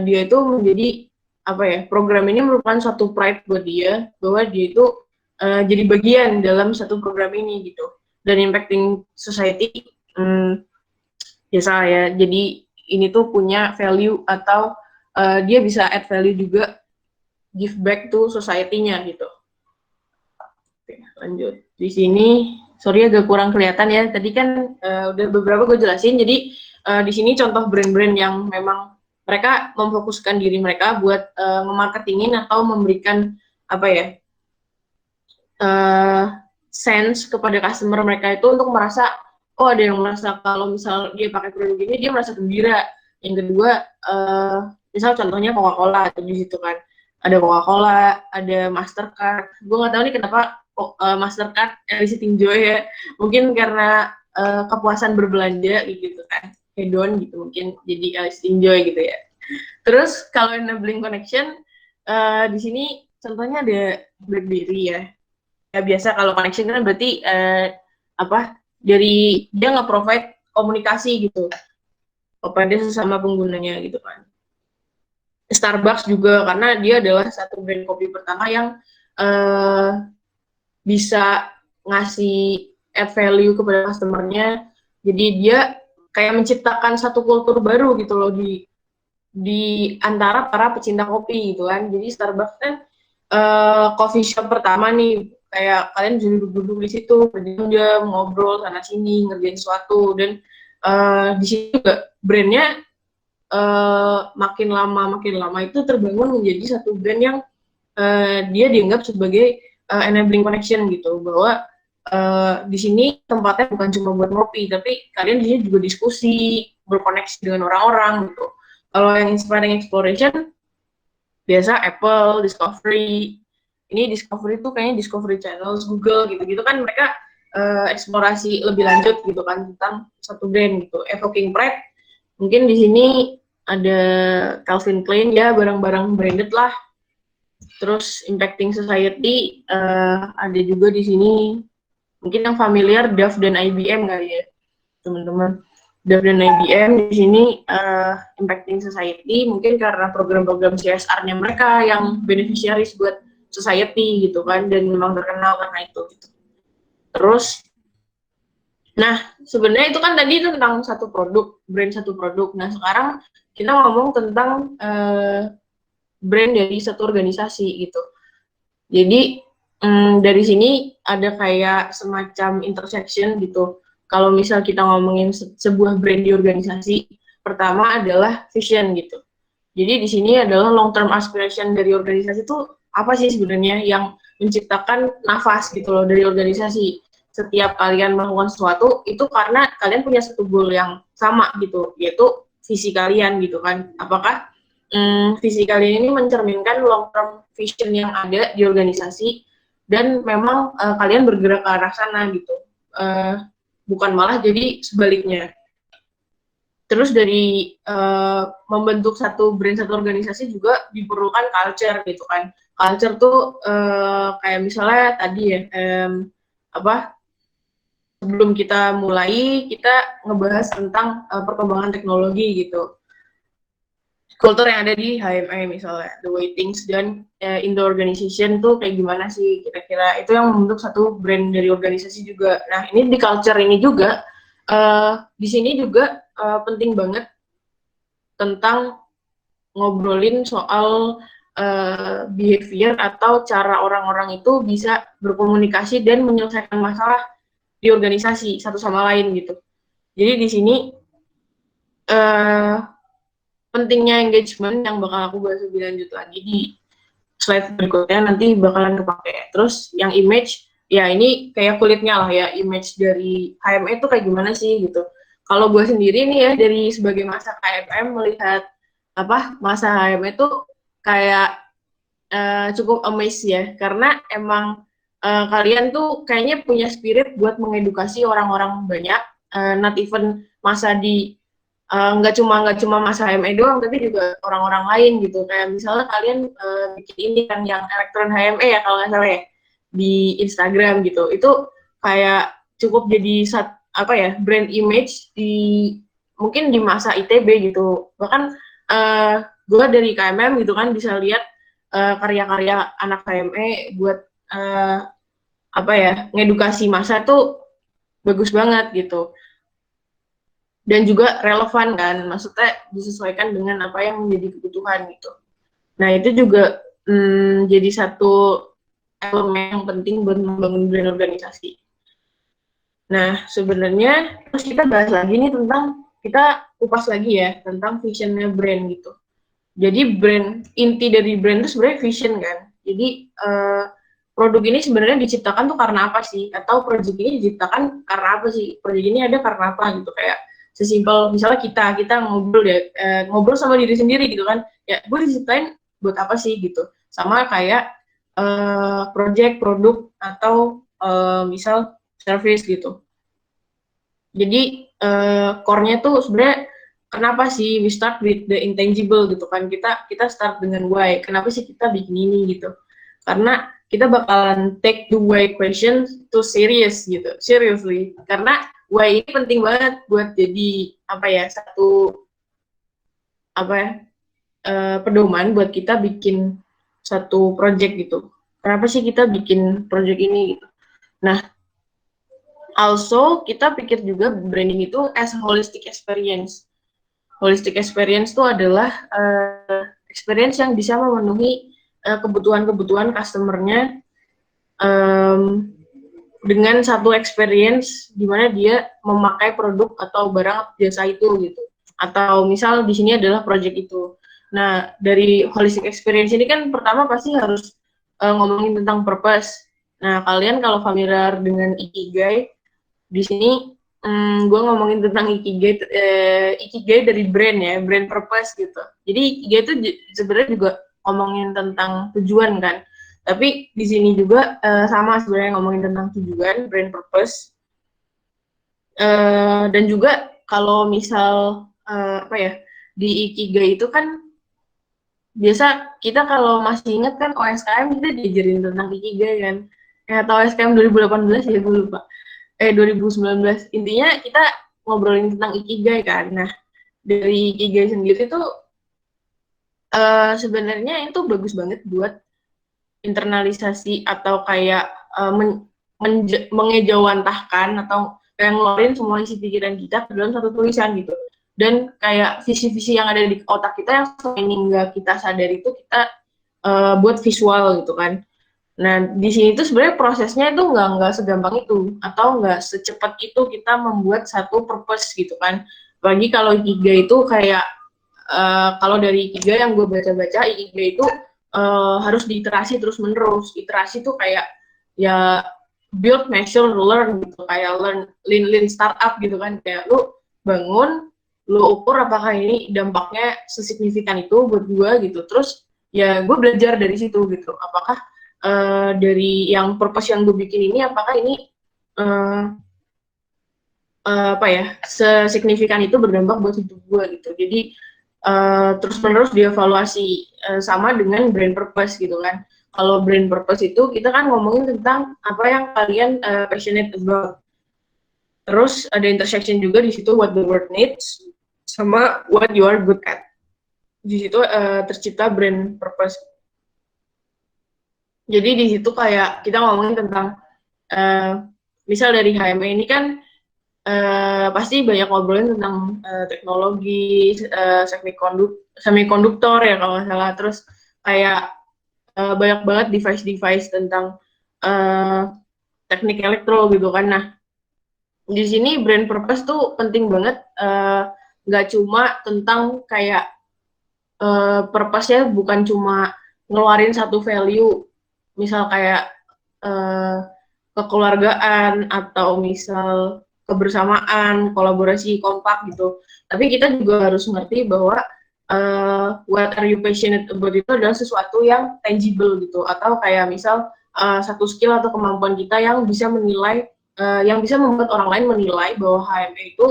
dia itu menjadi apa ya, program ini merupakan suatu pride buat dia bahwa dia itu jadi bagian dalam satu program ini gitu, dan impacting society. Biasa ya, jadi ini tuh punya value atau dia bisa add value juga, give back to society-nya gitu. Oke, lanjut. Di sini, sorry agak kurang kelihatan ya, tadi kan udah beberapa gue jelasin, jadi di sini contoh brand-brand yang memang mereka memfokuskan diri mereka buat memarketingin atau memberikan apa ya, sense kepada customer mereka itu untuk merasa, oh ada yang merasa kalau misal dia pakai produk ini dia merasa gembira. Yang kedua, misal contohnya Coca-Cola atau di situ kan ada Coca-Cola, ada Mastercard. Gue nggak tahu nih kenapa Mastercard eliciting joy ya. Mungkin karena kepuasan berbelanja gitu kan, hedon gitu mungkin jadi eliciting joy gitu ya. Terus kalau enabling connection, di sini contohnya ada BlackBerry ya. Ya biasa kalau connection kan berarti apa? Dari dia nge-provide komunikasi gitu kepada sesama penggunanya gitu kan. Starbucks juga karena dia adalah satu brand kopi pertama yang bisa ngasih add value kepada customer-nya. Jadi dia kayak menciptakan satu kultur baru gitu loh di antara para pecinta kopi gitu kan. Jadi Starbucks kan coffee shop pertama nih, kayak kalian bisa duduk-duduk di situ berjam-jam ngobrol sana sini ngerjain sesuatu, dan di sini juga brandnya makin lama itu terbangun menjadi satu brand yang dia dianggap sebagai enabling connection gitu, bahwa di sini tempatnya bukan cuma buat ngopi, tapi kalian di sini juga diskusi, berkoneksi dengan orang-orang gitu. Kalau yang inspiring exploration biasa Apple, Discovery. Ini Discovery tuh kayaknya Discovery Channels, Google gitu-gitu kan mereka eksplorasi lebih lanjut gitu kan tentang satu brand gitu. Evoking pride, mungkin di sini ada Calvin Klein ya, barang-barang branded lah. Terus impacting society, ada juga di sini mungkin yang familiar Dove dan IBM kali ya teman-teman. Dove dan IBM di sini impacting society mungkin karena program-program CSR-nya mereka yang beneficiaries buat society gitu kan, dan memang terkenal karena itu gitu. Terus nah sebenarnya itu kan tadi tentang satu produk, brand satu produk. Nah sekarang kita ngomong tentang brand dari satu organisasi gitu. Jadi dari sini ada kayak semacam intersection gitu. Kalau misal kita ngomongin sebuah brand di organisasi, pertama adalah vision gitu. Jadi di sini adalah long term aspiration dari organisasi itu apa sih sebenarnya yang menciptakan nafas gitu loh dari organisasi. Setiap kalian melakukan sesuatu itu karena kalian punya satu goal yang sama gitu, yaitu visi kalian gitu kan. Apakah visi kalian ini mencerminkan long term vision yang ada di organisasi dan memang kalian bergerak ke arah sana gitu. Bukan malah jadi sebaliknya. Terus dari membentuk satu brand, satu organisasi juga diperlukan culture gitu kan. Culture tuh kayak misalnya tadi ya, sebelum kita mulai kita ngebahas tentang perkembangan teknologi gitu. kultur yang ada di HME misalnya, the way things done in the organization tuh kayak gimana sih kira-kira, itu yang membentuk satu brand dari organisasi juga. Nah ini di culture ini juga, di sini juga penting banget tentang ngobrolin soal behavior atau cara orang-orang itu bisa berkomunikasi dan menyelesaikan masalah di organisasi satu sama lain gitu. Jadi di sini pentingnya engagement yang bakal aku bahas lebih lanjut lagi di slide berikutnya, nanti bakalan kepake. Terus yang image, ya ini kayak kulitnya lah ya, image dari HME itu kayak gimana sih gitu. Kalau gue sendiri nih ya, dari sebagai masa KMM melihat masa HME itu kayak cukup amazed ya, karena emang kalian tuh kayaknya punya spirit buat mengedukasi orang-orang banyak, not even masa di nggak cuma masa HME doang, tapi juga orang-orang lain gitu. Kayak misalnya kalian bikin ini kan yang elektron HME ya kalau nggak salah ya, di Instagram gitu. Itu kayak cukup jadi brand image mungkin di masa ITB gitu. Bahkan gue dari KMM gitu kan bisa lihat karya-karya anak HME buat ngedukasi masa tuh bagus banget gitu. Dan juga relevan kan, maksudnya disesuaikan dengan apa yang menjadi kebutuhan gitu. Nah itu juga jadi satu elemen yang penting buat membangun brand organisasi. Nah sebenarnya terus kita bahas lagi nih tentang, kita kupas lagi ya tentang visionnya brand gitu. Jadi inti dari brand itu sebenarnya vision kan. Jadi produk ini sebenarnya diciptakan tuh karena apa sih? Atau project ini diciptakan karena apa sih? Project ini ada karena apa gitu, kayak sesimpel misalnya kita ngobrol sama diri sendiri gitu kan, ya gue diciptain buat apa sih gitu. Sama kayak project, produk, atau misal service gitu. Jadi core-nya tuh sebenarnya kenapa sih we start with the intangible gitu kan, kita start dengan why, kenapa sih kita bikin ini gitu. Karena kita bakalan take the why question to seriously, karena why ini penting banget buat jadi satu pedoman buat kita bikin satu project gitu. Kenapa sih kita bikin project ini gitu. Nah, also kita pikir juga branding itu as a holistic experience. Holistic experience itu adalah experience yang bisa memenuhi kebutuhan-kebutuhan customer-nya dengan satu experience di mana dia memakai produk atau barang jasa itu gitu. Atau misal di sini adalah project itu. Nah, dari holistic experience ini kan pertama pasti harus ngomongin tentang purpose. Nah, kalian kalau familiar dengan Ikigai, di sini gue ngomongin tentang Ikigai dari brand ya, brand purpose gitu. Jadi Ikigai itu sebenarnya juga ngomongin tentang tujuan kan. Tapi di sini juga sama sebenarnya ngomongin tentang tujuan, brand purpose. Dan juga kalau misal di Ikigai itu kan biasa kita kalau masih ingat kan OSKM kita diajarin tentang Ikigai kan. Atau OSKM 2018 ya, gue lupa. 2019. Intinya kita ngobrolin tentang Ikigai kan. Nah, dari Ikigai sendiri tuh sebenarnya itu bagus banget buat internalisasi atau kayak mengejawantahkan atau kayak ngeluarin semua isi pikiran kita ke dalam satu tulisan gitu. Dan kayak visi-visi yang ada di otak kita yang selama ini nggak kita sadari itu kita buat visual gitu kan. Nah di sini tuh sebenarnya prosesnya itu nggak segampang itu atau nggak secepat itu kita membuat satu purpose gitu kan. Apalagi kalau Ikigai itu kayak kalau dari Ikigai yang gue baca-baca, Ikigai itu harus diiterasi terus-menerus. Iterasi tuh kayak ya build, measure, learn gitu, kayak lean startup gitu kan, kayak lu bangun, lu ukur apakah ini dampaknya sesignifikan itu buat gue gitu, terus ya gue belajar dari situ gitu, apakah dari yang purpose yang gue bikin ini apakah ini sesignifikan itu berdampak buat hidup gue gitu. Jadi terus-menerus dievaluasi sama dengan brand purpose gitu kan. Kalau brand purpose itu kita kan ngomongin tentang apa yang kalian passionate about. Terus ada intersection juga di situ what the world needs sama what you are good at. di situ tercipta brand purpose. Jadi di situ kayak kita ngomongin tentang misal dari HME ini kan pasti banyak ngobrolin tentang teknologi, semikonduktor ya kalau nggak salah. Terus kayak banyak banget device-device tentang teknik elektro gitu kan. Nah, di sini brand purpose tuh penting banget, nggak cuma tentang kayak purpose-nya bukan cuma ngeluarin satu value, misal kayak kekeluargaan atau misal kebersamaan, kolaborasi, kompak gitu. Tapi kita juga harus ngerti bahwa what are you passionate about itu adalah sesuatu yang tangible gitu, atau kayak misal satu skill atau kemampuan kita yang bisa menilai, yang bisa membuat orang lain menilai bahwa HME itu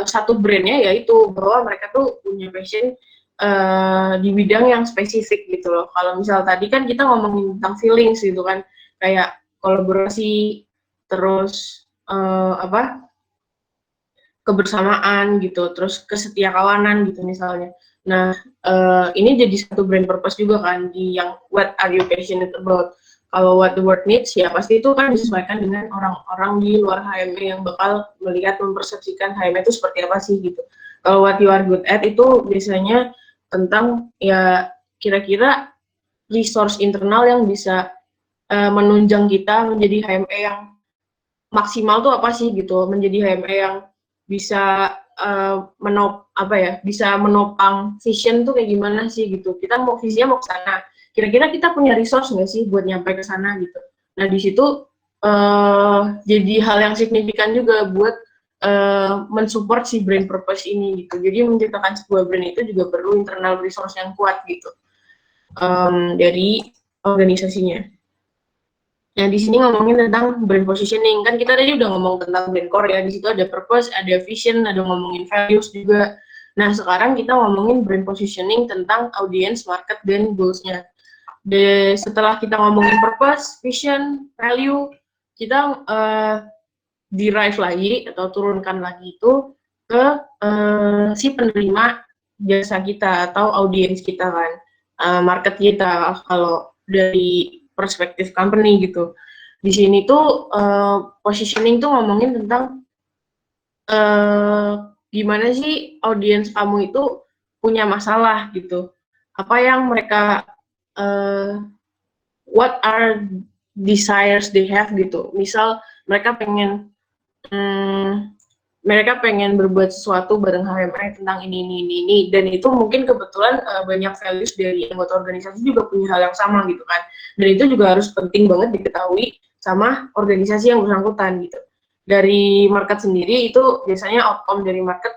satu brandnya yaitu bahwa mereka tuh punya passion di bidang yang spesifik gitu loh. Kalau misal tadi kan kita ngomongin tentang feelings gitu kan, kayak kolaborasi, terus kebersamaan gitu, terus kesetiakawanan gitu misalnya. Nah, ini jadi satu brand purpose juga kan di yang what are you passionate about. Kalau what the world needs ya pasti itu kan disesuaikan dengan orang-orang di luar HME yang bakal melihat, mempersepsikan HME itu seperti apa sih gitu. Kalau what you are good at itu biasanya tentang ya kira-kira resource internal yang bisa menunjang kita menjadi HME yang maksimal tuh apa sih gitu, menjadi HME yang bisa bisa menopang vision tuh kayak gimana sih gitu. Kita mau visinya mau ke sana, kira-kira kita punya resource nggak sih buat nyampe ke sana gitu. Nah di situ jadi hal yang signifikan juga buat mensupport si brand purpose ini gitu. Jadi menciptakan sebuah brand itu juga perlu internal resource yang kuat gitu dari organisasinya. Nah, di sini ngomongin tentang brand positioning. Kan kita tadi udah ngomong tentang brand core ya. Di situ ada purpose, ada vision, ada ngomongin values juga. Nah, sekarang kita ngomongin brand positioning tentang audience, market, dan goals-nya. Setelah kita ngomongin purpose, vision, value, kita derive lagi atau turunkan lagi itu ke si penerima jasa kita atau audience kita kan. Market kita kalau dari perspektif company gitu. Di sini tuh positioning tuh ngomongin tentang gimana sih audiens kamu itu punya masalah gitu. Apa yang mereka what are desires they have gitu. Misal mereka pengen berbuat sesuatu bareng HME tentang ini, dan itu mungkin kebetulan banyak values dari anggota organisasi juga punya hal yang sama gitu kan, dan itu juga harus penting banget diketahui sama organisasi yang bersangkutan gitu. Dari market sendiri itu biasanya outcome dari market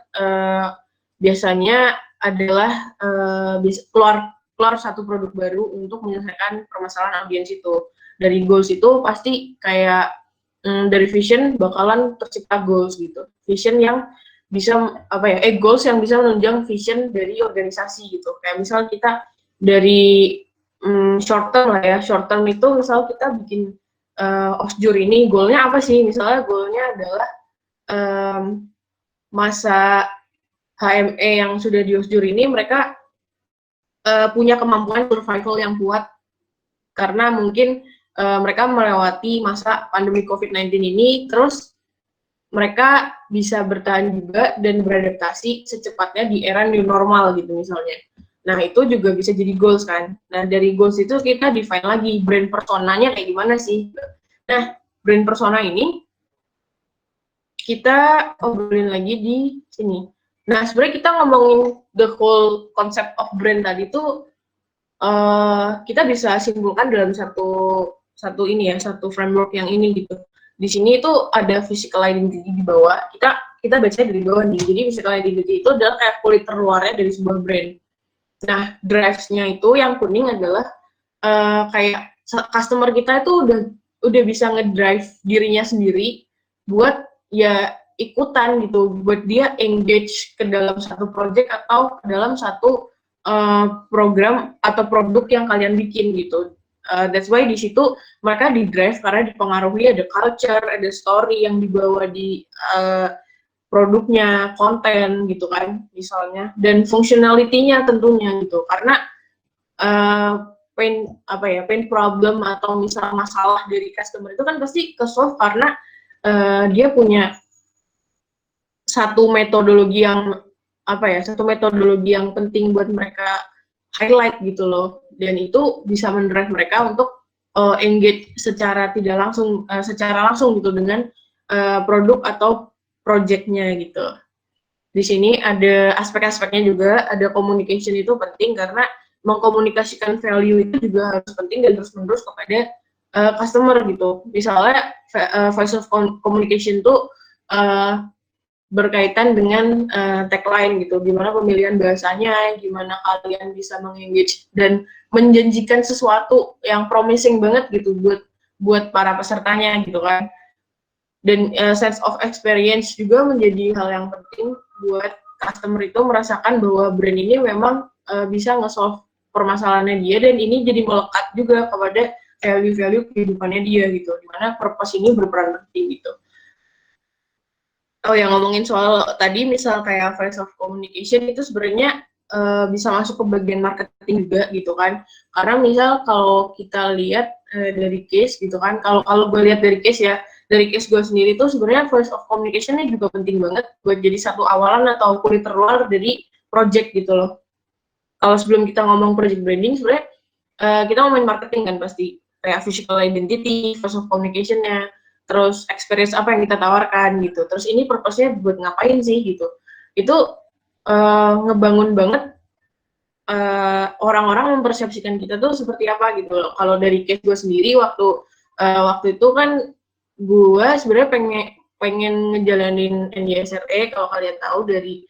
biasanya adalah keluar satu produk baru untuk menyelesaikan permasalahan audiens itu. Dari goals itu pasti kayak dari vision bakalan tercipta goals gitu. Vision yang bisa goals yang bisa menunjang vision dari organisasi gitu. Kayak misal kita dari short term lah ya. Short term itu misal kita bikin OSJUR ini goalnya apa sih? Misalnya goalnya adalah masa HME yang sudah di OSJUR ini mereka punya kemampuan survival yang kuat karena mungkin mereka melewati masa pandemi COVID-19 ini, terus mereka bisa bertahan juga dan beradaptasi secepatnya di era new normal gitu misalnya. Nah itu juga bisa jadi goals kan. Nah dari goals itu kita define lagi brand personanya kayak gimana sih. Nah brand persona ini kita obrolin lagi di sini. Nah sebenarnya kita ngomongin the whole concept of brand tadi tuh kita bisa simpulkan dalam satu framework yang ini gitu. Di sini itu ada physical identity di bawah. Kita baca dari bawah nih. Jadi physical identity itu adalah kayak kulit terluarnya dari sebuah brand. Nah, drives-nya itu yang kuning adalah kayak customer kita itu udah bisa ngedrive dirinya sendiri buat ya ikutan gitu, buat dia engage ke dalam satu project atau ke dalam satu program atau produk yang kalian bikin gitu. That's why di situ mereka di drive karena dipengaruhi ada culture, ada story yang dibawa di produknya, konten gitu kan misalnya, dan functionality-nya tentunya gitu. Karena pain problem atau misal masalah dari customer itu kan pasti ke-solve karena dia punya satu metodologi yang penting buat mereka highlight gitu loh, dan itu bisa mendrive mereka untuk engage secara langsung gitu dengan produk atau projectnya gitu. Di sini ada aspek-aspeknya juga, ada communication itu penting karena mengkomunikasikan value itu juga harus penting dan terus-menerus kepada customer gitu. Misalnya voice of communication itu berkaitan dengan tagline gitu, gimana pemilihan bahasanya, gimana kalian bisa mengengage dan menjanjikan sesuatu yang promising banget gitu buat para pesertanya gitu kan. Dan sense of experience juga menjadi hal yang penting buat customer itu merasakan bahwa brand ini memang bisa nge-solve permasalahannya dia, dan ini jadi melekat juga kepada value-value kehidupannya dia gitu, dimana purpose ini berperan penting gitu. Oh ya, ngomongin soal tadi misal kayak voice of communication itu sebenarnya bisa masuk ke bagian marketing juga gitu kan, karena misal kalau kita lihat dari case gitu kan, kalau gue lihat dari case gue sendiri tuh sebenarnya voice of communication-nya juga penting banget buat jadi satu awalan atau kulit terluar dari project gitu loh. Kalau sebelum kita ngomong project branding sebenarnya kita ngomongin marketing kan pasti, kayak physical identity, voice of communication-nya, terus experience apa yang kita tawarkan gitu. Terus ini purpose-nya buat ngapain sih gitu. Itu ngebangun banget orang-orang mempersepsikan kita tuh seperti apa gitu loh. Kalau dari case gue sendiri waktu itu kan gue sebenarnya pengen ngejalanin NYSRE, kalau kalian tahu dari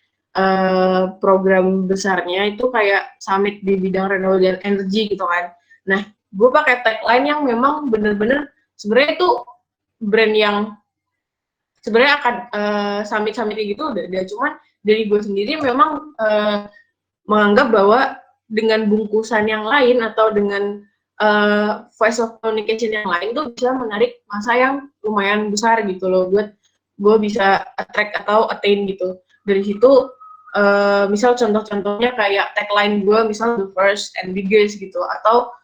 program besarnya itu kayak summit di bidang renewable energy gitu kan. Nah, gue pakai tagline yang memang bener-bener sebenarnya itu brand yang sebenarnya akan summit gitu udah cuman dari gue sendiri memang menganggap bahwa dengan bungkusan yang lain atau dengan voice of communication yang lain tuh bisa menarik masa yang lumayan besar gitu loh, buat gue bisa attract atau attain gitu. Dari situ misal contoh-contohnya kayak tagline gue misal the first and biggest gitu, atau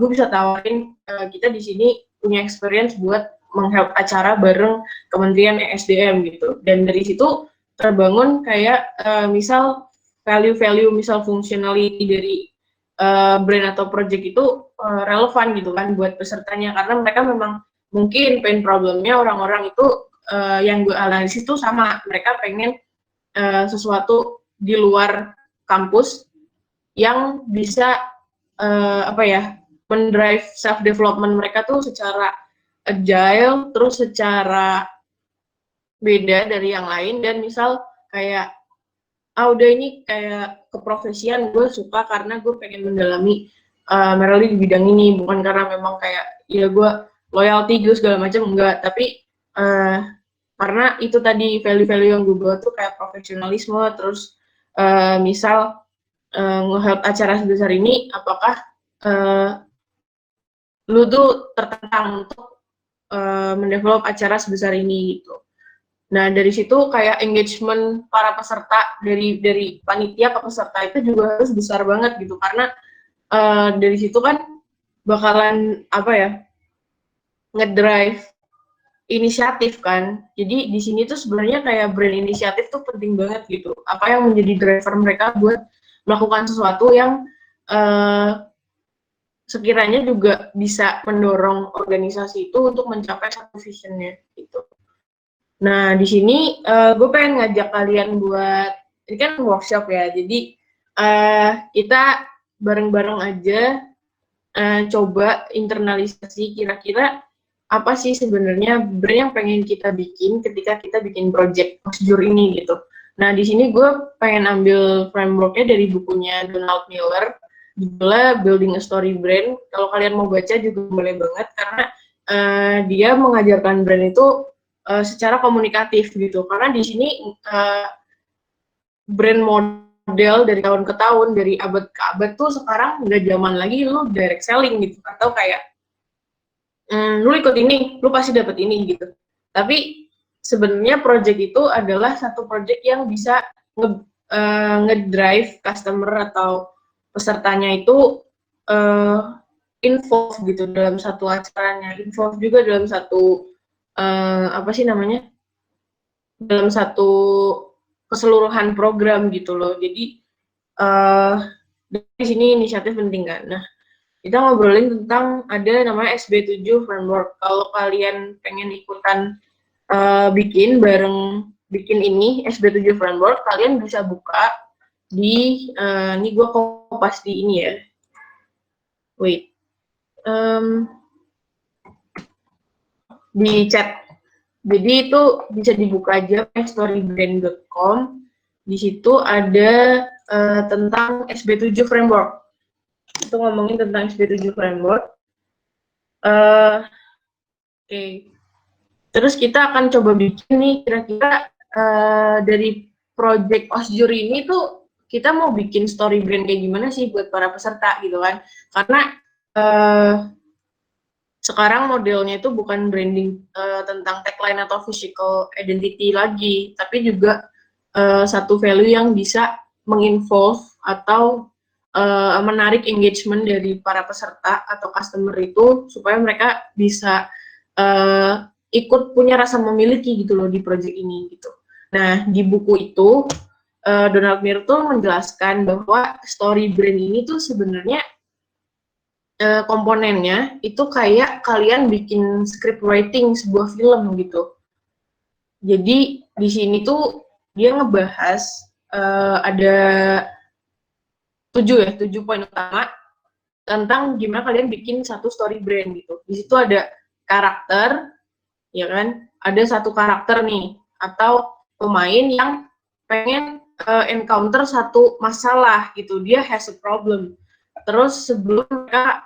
gue bisa tawarin kita di sini punya experience buat menghelp acara bareng Kementerian ESDM gitu, dan dari situ terbangun kayak misal value-value misal functionality dari brand atau project itu relevan gitu kan buat pesertanya, karena mereka memang mungkin pain problemnya orang-orang itu yang gue analisis tuh sama, mereka pengen sesuatu di luar kampus yang bisa mendrive self development mereka tuh secara agile, terus secara beda dari yang lain, dan misal kayak udah ini kayak keprofesian gue suka karena gue pengen mendalami merely di bidang ini, bukan karena memang kayak ya gue loyalty gue segala macam, enggak, tapi karena itu tadi value-value yang gue bawa tuh kayak profesionalisme, terus misal nge-help acara sebesar ini, apakah lu tuh tertantang untuk mendevelop acara sebesar ini gitu. Nah, dari situ kayak engagement para peserta dari panitia ke peserta itu juga harus besar banget gitu, karena dari situ kan bakalan ngedrive inisiatif kan. Jadi di sini tuh sebenarnya kayak brand inisiatif tuh penting banget gitu. Apa yang menjadi driver mereka buat melakukan sesuatu yang sekiranya juga bisa mendorong organisasi itu untuk mencapai satu visionnya gitu. Nah, di sini gue pengen ngajak kalian buat, ini kan workshop ya, jadi kita bareng-bareng aja coba internalisasi kira-kira apa sih sebenarnya brand yang pengen kita bikin ketika kita bikin project prosedur ini gitu. Nah, di sini gue pengen ambil frameworknya dari bukunya Donald Miller, judulnya Building a Story Brand. Kalau kalian mau baca juga boleh banget, karena dia mengajarkan brand itu secara komunikatif gitu, karena di sini brand model dari tahun ke tahun, dari abad ke abad tuh sekarang nggak zaman lagi lu direct selling gitu, atau kayak lu ikut ini lu pasti dapet ini gitu. Tapi sebenarnya project itu adalah satu project yang bisa ngedrive customer atau pesertanya itu involve gitu dalam satu acaranya, involve juga dalam satu apa sih namanya, dalam satu keseluruhan program gitu loh. Jadi di sini inisiatif penting kan. Nah, kita ngobrolin tentang ada namanya SB7 framework. Kalau kalian pengen ikutan bikin ini SB7 framework, kalian bisa buka di ini gue kopas di ini ya. Wait. Di chat. Jadi itu bisa dibuka aja storybrand.com. Di situ ada tentang SB7 framework. Itu ngomongin tentang SB7 framework. Oke. Terus kita akan coba bikin nih kira-kira dari project Osjur ini tuh kita mau bikin story brand kayak gimana sih buat para peserta gitu kan. Karena sekarang modelnya itu bukan branding tentang tagline atau physical identity lagi, tapi juga satu value yang bisa menginvolve atau menarik engagement dari para peserta atau customer itu supaya mereka bisa ikut punya rasa memiliki gitu loh di project ini gitu. Nah, di buku itu Donald Myrtle menjelaskan bahwa story brand ini tuh sebenarnya komponennya itu kayak kalian bikin script writing sebuah film gitu. Jadi di sini tuh dia ngebahas ada 7 poin utama tentang gimana kalian bikin satu story brand gitu. Di situ ada karakter, ya kan? Ada satu karakter nih atau pemain yang pengen encounter satu masalah gitu. Dia has a problem. Terus sebelum mereka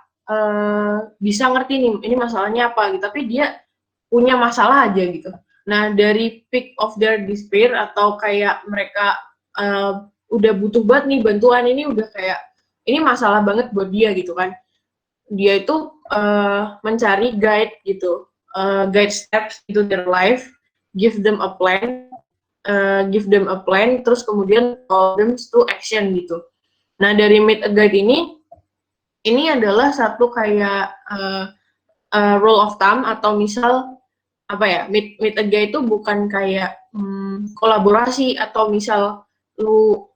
bisa ngerti nih ini masalahnya apa gitu, tapi dia punya masalah aja gitu. Nah, dari peak of their despair atau kayak mereka udah butuh banget nih bantuan, ini udah kayak ini masalah banget buat dia gitu kan. Dia itu mencari guide gitu, guide steps into their life, give them a plan, terus kemudian call them to action gitu. Nah, dari Meet a Guide ini adalah satu kayak rule of thumb atau misal apa ya, meet a guide itu bukan kayak kolaborasi atau misal lu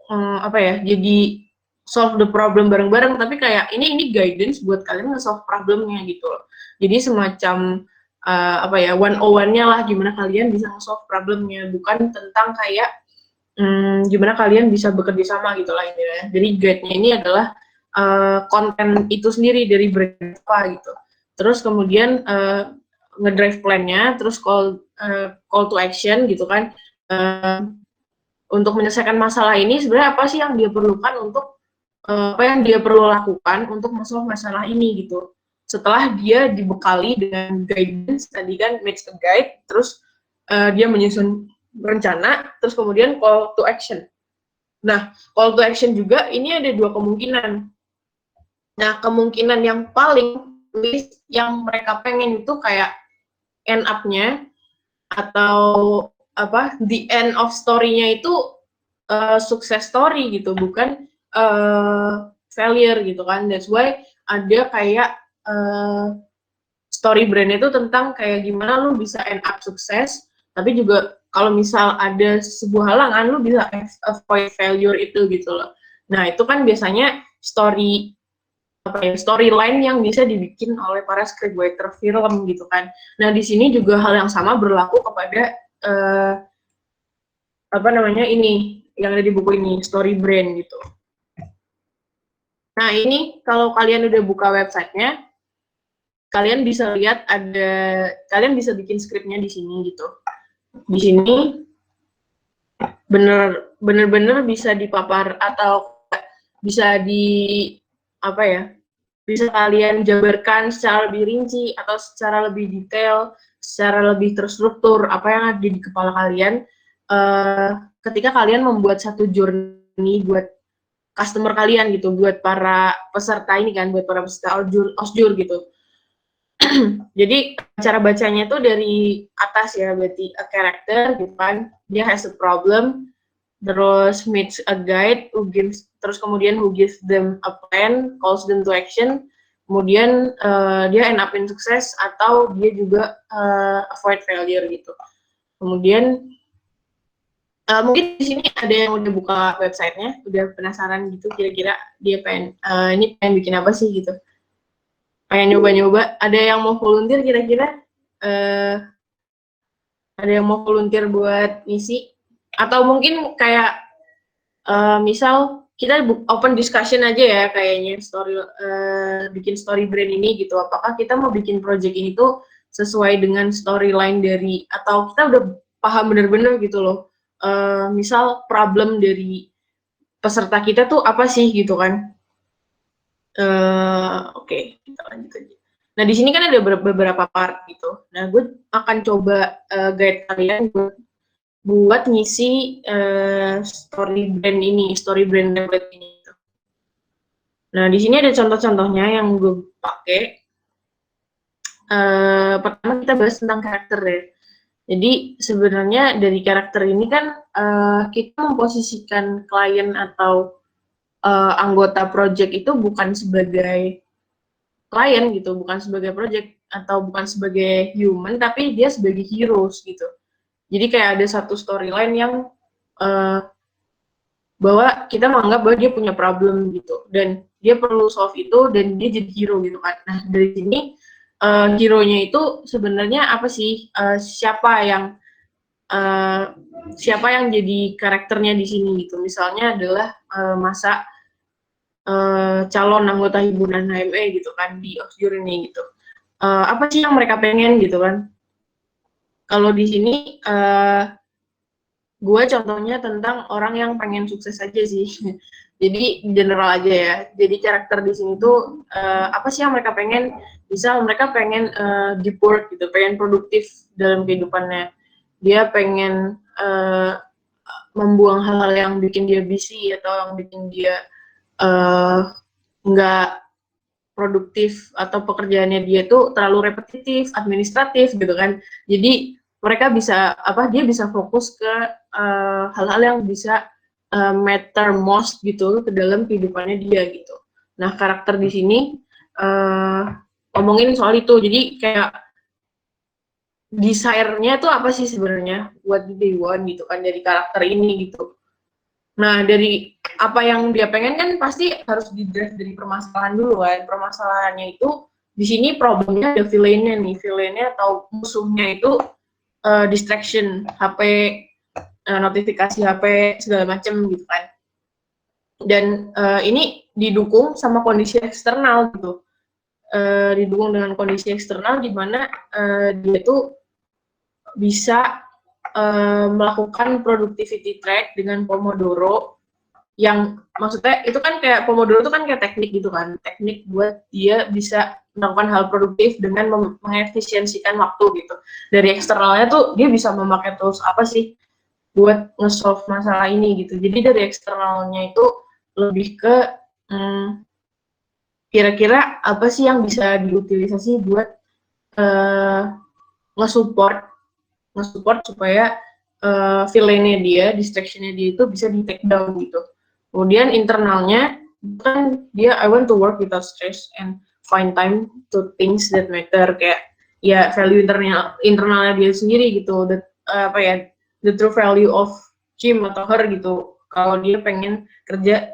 apa ya, jadi solve the problem bareng-bareng, tapi kayak ini guidance buat kalian nge-solve problemnya gitu loh. Jadi semacam apa ya, 101-nya lah gimana kalian bisa nge-solve problemnya, bukan tentang kayak gimana kalian bisa bekerja sama gitu lah ini ya. Jadi guide-nya ini adalah konten itu sendiri dari brand apa gitu. Terus kemudian ngedrive plan-nya, terus call to action gitu kan. Untuk menyelesaikan masalah ini sebenarnya apa sih yang dia perlukan untuk apa yang dia perlu lakukan untuk mesolve masalah ini gitu. Setelah dia dibekali dengan guidance tadi kan, Meet a Guide, terus dia menyusun rencana, terus kemudian call to action. Nah, call to action juga ini ada 2 kemungkinan. Nah, kemungkinan yang paling yang mereka pengen itu kayak end up-nya atau apa, the end of story-nya itu success story gitu, bukan failure gitu kan. That's why ada kayak story brand itu tentang kayak gimana lu bisa end up sukses, tapi juga kalau misal ada sebuah halangan lu bisa avoid failure itu gitu loh. Nah, itu kan biasanya storyline yang bisa dibikin oleh para scriptwriter film gitu kan. Nah, di sini juga hal yang sama berlaku kepada apa namanya ini yang ada di buku ini, story brand gitu. Nah, ini kalau kalian udah buka websitenya, kalian bisa lihat kalian bisa bikin skripnya di sini gitu. Di sini bener-bener bisa dipapar atau bisa bisa kalian jabarkan secara lebih rinci atau secara lebih detail, secara lebih terstruktur apa yang ada di kepala kalian ketika kalian membuat satu journey buat customer kalian gitu, buat para peserta ini kan, buat para peserta Osjur gitu. Jadi cara bacanya tuh dari atas ya, berarti a character gitu kan, dia has a problem, terus meets a guide who gives, terus kemudian who gives them a plan, calls them to action, kemudian dia end up in sukses atau dia juga avoid failure gitu. Kemudian mungkin di sini ada yang udah buka websitenya, udah penasaran gitu kira-kira dia ini pengen bikin apa sih gitu. Pengen nyoba-nyoba, ada yang mau volunteer kira-kira? Ada yang mau volunteer buat ngisi? Atau mungkin kayak misal kita open discussion aja ya kayaknya bikin story brand ini gitu. Apakah kita mau bikin project ini tuh sesuai dengan storyline dari, atau kita udah paham bener-bener gitu loh. Misal problem dari peserta kita tuh apa sih gitu kan? Oke, kita lanjut aja. Nah, di sini kan ada beberapa part gitu. Nah, gue akan coba guide kalian buat ngisi story brand template ini. Nah, di sini ada contoh-contohnya yang gue pakai. Pertama kita bahas tentang karakter ya. Jadi sebenarnya dari karakter ini kan kita memposisikan klien atau anggota project itu bukan sebagai klien gitu, bukan sebagai project atau bukan sebagai human, tapi dia sebagai heroes gitu. Jadi kayak ada satu storyline yang bahwa kita menganggap bahwa dia punya problem gitu, dan dia perlu solve itu, dan dia jadi hero gitu kan. Nah, dari sini hero-nya itu sebenarnya apa sih? Siapa yang jadi karakternya di sini gitu. Misalnya adalah masa calon anggota himpunan HME gitu kan di Osjur ini gitu. Apa sih yang mereka pengen gitu kan? Kalau di sini gue contohnya tentang orang yang pengen sukses aja sih. Jadi general aja ya. Jadi karakter di sini tuh apa sih yang mereka pengen? Misal mereka pengen deep work gitu, pengen produktif dalam kehidupannya. Dia pengen membuang hal-hal yang bikin dia busy atau yang bikin dia nggak produktif, atau pekerjaannya dia tuh terlalu repetitif, administratif gitu kan. Jadi mereka dia bisa fokus ke hal-hal yang bisa matter most gitu ke dalam kehidupannya dia gitu. Nah, karakter di sini ngomongin soal itu. Jadi kayak desire-nya tuh apa sih sebenarnya, what do they want gitu kan dari karakter ini gitu. Nah, dari apa yang dia pengen kan pasti harus di-drive dari permasalahan dulu kan. Permasalahannya itu di sini problemnya ada villain-nya nih. Villain-nya atau musuhnya itu distraction, HP, notifikasi HP, segala macam gitu kan. Dan ini didukung sama kondisi eksternal gitu. Didukung dengan kondisi eksternal di mana dia tuh bisa melakukan productivity track dengan Pomodoro, yang maksudnya itu kan kayak Pomodoro itu kan kayak teknik gitu kan, teknik buat dia bisa melakukan hal produktif dengan mengefisiensikan waktu gitu. Dari eksternalnya tuh dia bisa memakai tools apa sih buat nge-solve masalah ini gitu. Jadi dari eksternalnya itu lebih ke kira-kira apa sih yang bisa diutilisasi buat nge-support supaya villain-nya dia, distraction-nya dia itu bisa di take down gitu. Kemudian internalnya kan dia I want to work without stress and find time to things that matter, kayak ya value internalnya dia sendiri gitu. The true value of him atau her gitu. Kalau dia pengen kerja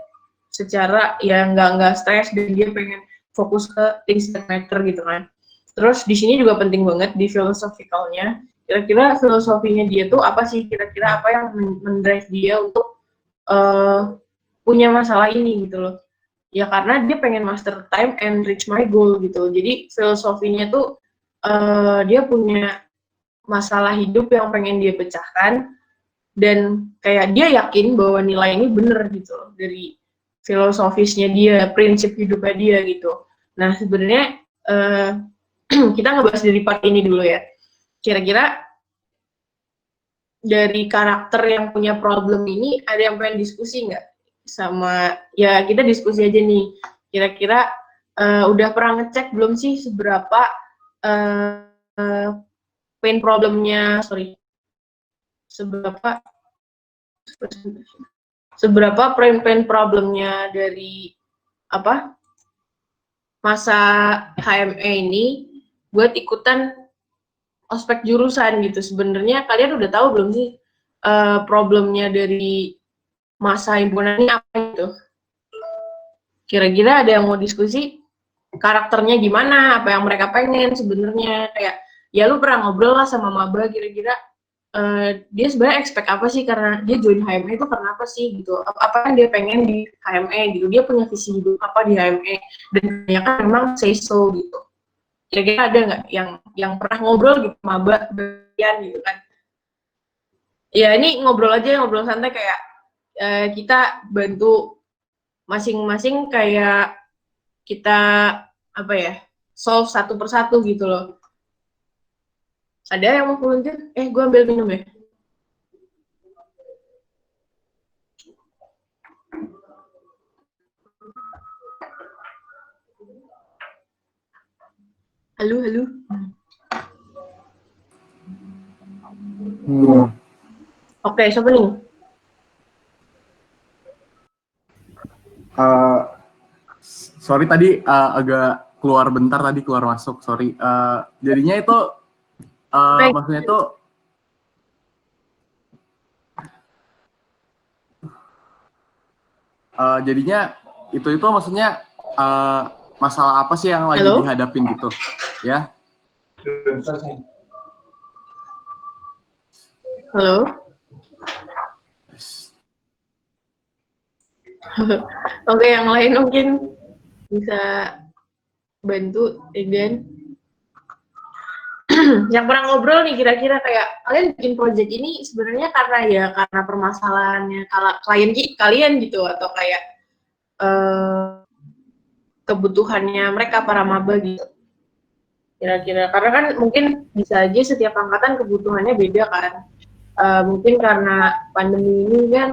secara ya nggak stres, dan dia pengen fokus ke things that matter gitu kan. Terus di sini juga penting banget di philosophical-nya. Kira-kira filosofinya dia tuh apa sih? Kira-kira apa yang mendrive dia untuk punya masalah ini gitu loh. Ya karena dia pengen master time and reach my goal gitu. Jadi filosofinya tuh dia punya masalah hidup yang pengen dia pecahkan, dan kayak dia yakin bahwa nilai ini bener gitu loh, dari filosofisnya dia, prinsip hidupnya dia gitu. Nah sebenarnya kita ngebahas dari part ini dulu ya. Kira-kira dari karakter yang punya problem ini ada yang pengen diskusi nggak? Sama, ya kita diskusi aja nih. Kira-kira udah pernah ngecek belum sih seberapa pain problemnya, seberapa pain problemnya dari masa HME ini buat ikutan ospek jurusan gitu. Sebenarnya kalian udah tahu belum sih problemnya dari masa himpunan ini apa gitu? Kira-kira ada yang mau diskusi? Karakternya gimana? Apa yang mereka pengen sebenarnya? Kayak ya lu pernah ngobrol lah sama maba, kira-kira dia sebenarnya expect apa sih, karena dia join HME itu karena apa sih gitu? Apa yang dia pengen di HME gitu? Dia punya visi hidup apa di HME? Dan kebanyakan memang say so gitu. Kira-kira ada nggak yang pernah ngobrol gitu maba bagian gitu kan? Ya ini ngobrol santai kayak kita bantu masing-masing, kayak kita solve satu persatu gitu loh. Ada yang mau volunteer? Gue ambil minum ya. Halo. Oke, siapa nih? Sorry tadi agak keluar bentar, tadi keluar masuk, sorry. Jadinya itu maksudnya itu maksudnya masalah apa sih yang lagi dihadapin gitu ya? Halo. Oke, yang lain mungkin bisa bantu, Egan. Yang pernah ngobrol nih, kira-kira kayak kalian bikin project ini sebenarnya karena permasalahannya klien kalian gitu, atau kayak kebutuhannya mereka para maba gitu. Kira-kira karena kan mungkin bisa aja setiap angkatan kebutuhannya beda kan. Mungkin karena pandemi ini kan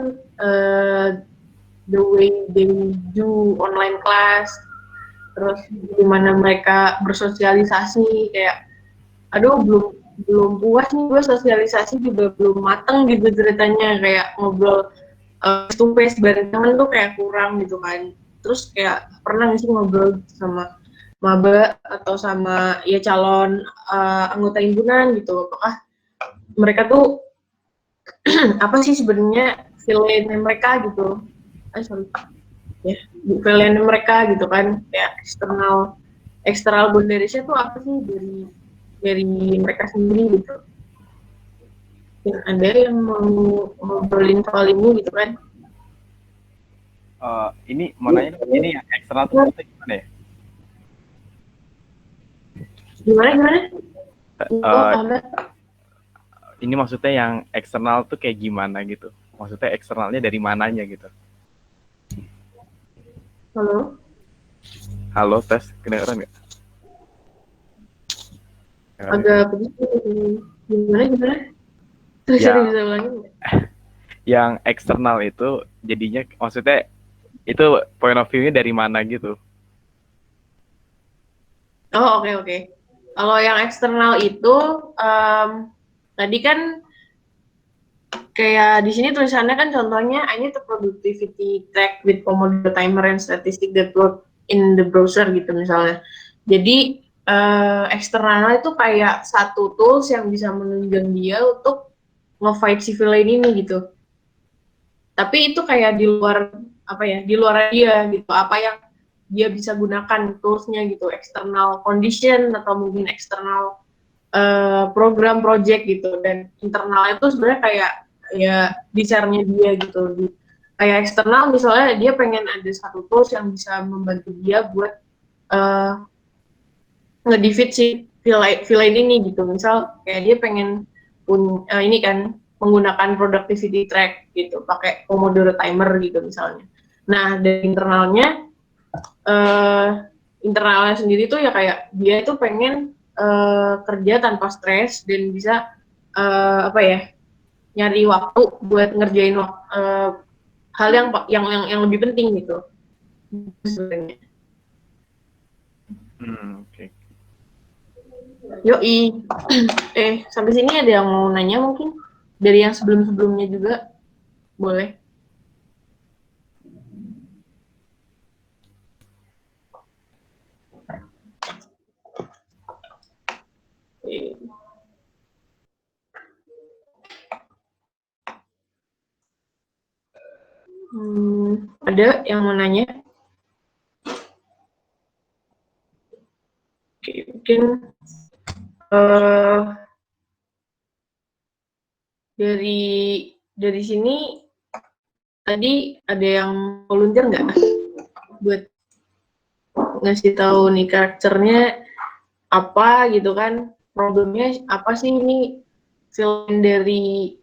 the way they do online class, terus gimana mereka bersosialisasi, kayak aduh belum puas nih gue, sosialisasi juga belum mateng gitu ceritanya, kayak ngobrol face to face bareng temen tuh kayak kurang gitu kan. Terus kayak pernah sih ngobrol sama maba atau sama ya calon anggota himpunan gitu, apakah mereka tuh apa sih sebenarnya feeling mereka gitu, feeling mereka gitu kan, kayak external boundariesnya tuh apa sih dari mereka sendiri gitu. Ada yang mau ngobrolin soal ini gitu kan? Ini mau nanya, ini yang eksternal itu maksudnya gimana ya? Gimana? Ini maksudnya yang eksternal tuh kayak gimana gitu? Maksudnya eksternalnya dari mananya gitu? Halo, tes, kedengeran nggak? Agak begitu. Gimana? Terus ya, bisa ulangin nggak? Yang eksternal itu jadinya maksudnya itu point of view-nya dari mana gitu? Oh, oke. Kalau yang eksternal itu tadi kan kayak di sini tulisannya kan contohnya I need a productivity track with Pomodoro timer and statistic that work in the browser gitu misalnya. Jadi eksternal itu kayak satu tools yang bisa menunjang dia untuk nge-fight si villain ini gitu. Tapi itu kayak di luar dia gitu, apa yang dia bisa gunakan toolsnya gitu, external condition atau mungkin external program project gitu. Dan internal itu sebenarnya kayak ya desire-nya dia gitu. Kayak eksternal misalnya dia pengen ada satu tools yang bisa membantu dia buat nge-defeat si villain ini gitu. Misal kayak dia pengen ini kan menggunakan productivity track gitu, pakai Pomodoro timer gitu misalnya. Nah, dari internalnya sendiri tuh ya kayak dia itu pengen kerja tanpa stres dan bisa nyari waktu buat ngerjain hal yang lebih penting gitu sebenarnya. Oke. Yoi. Sampai sini ada yang mau nanya mungkin? Dari yang sebelum-sebelumnya juga? Boleh. Ada yang mau nanya? Oke, mungkin dari sini tadi ada yang volunteer nggak buat ngasih tahu nih karakternya apa gitu kan, problemnya apa sih ini, selain dari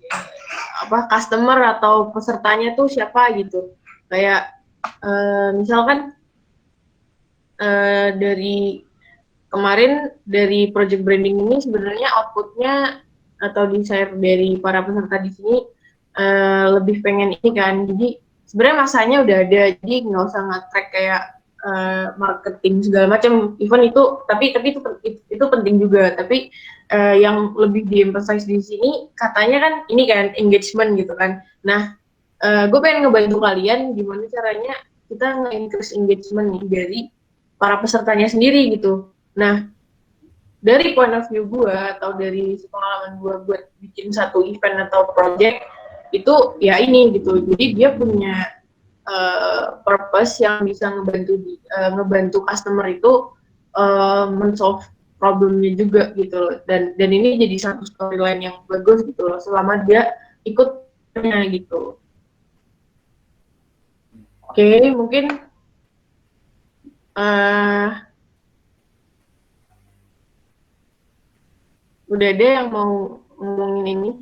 apa customer atau pesertanya tuh siapa gitu, kayak misalkan dari kemarin dari project branding ini sebenarnya outputnya atau di-share dari para peserta di sini lebih pengen ini kan, jadi sebenarnya masanya udah ada, jadi nggak usah nge-track kayak marketing segala macam, event itu tapi itu penting juga, tapi yang lebih di-emphasize di sini katanya kan ini kan engagement gitu kan. Nah, gue pengen ngebantu kalian gimana caranya kita nge-increase engagement nih dari para pesertanya sendiri gitu. Nah, dari point of view gue atau dari pengalaman gue buat bikin satu event atau project itu ya ini gitu, jadi dia punya purpose yang bisa ngebantu customer itu men-solve problemnya juga gitu loh. Dan ini jadi satu storyline yang bagus gitu loh selama dia ikutnya gitu. Oke, mungkin udah ada yang mau ngomongin ini?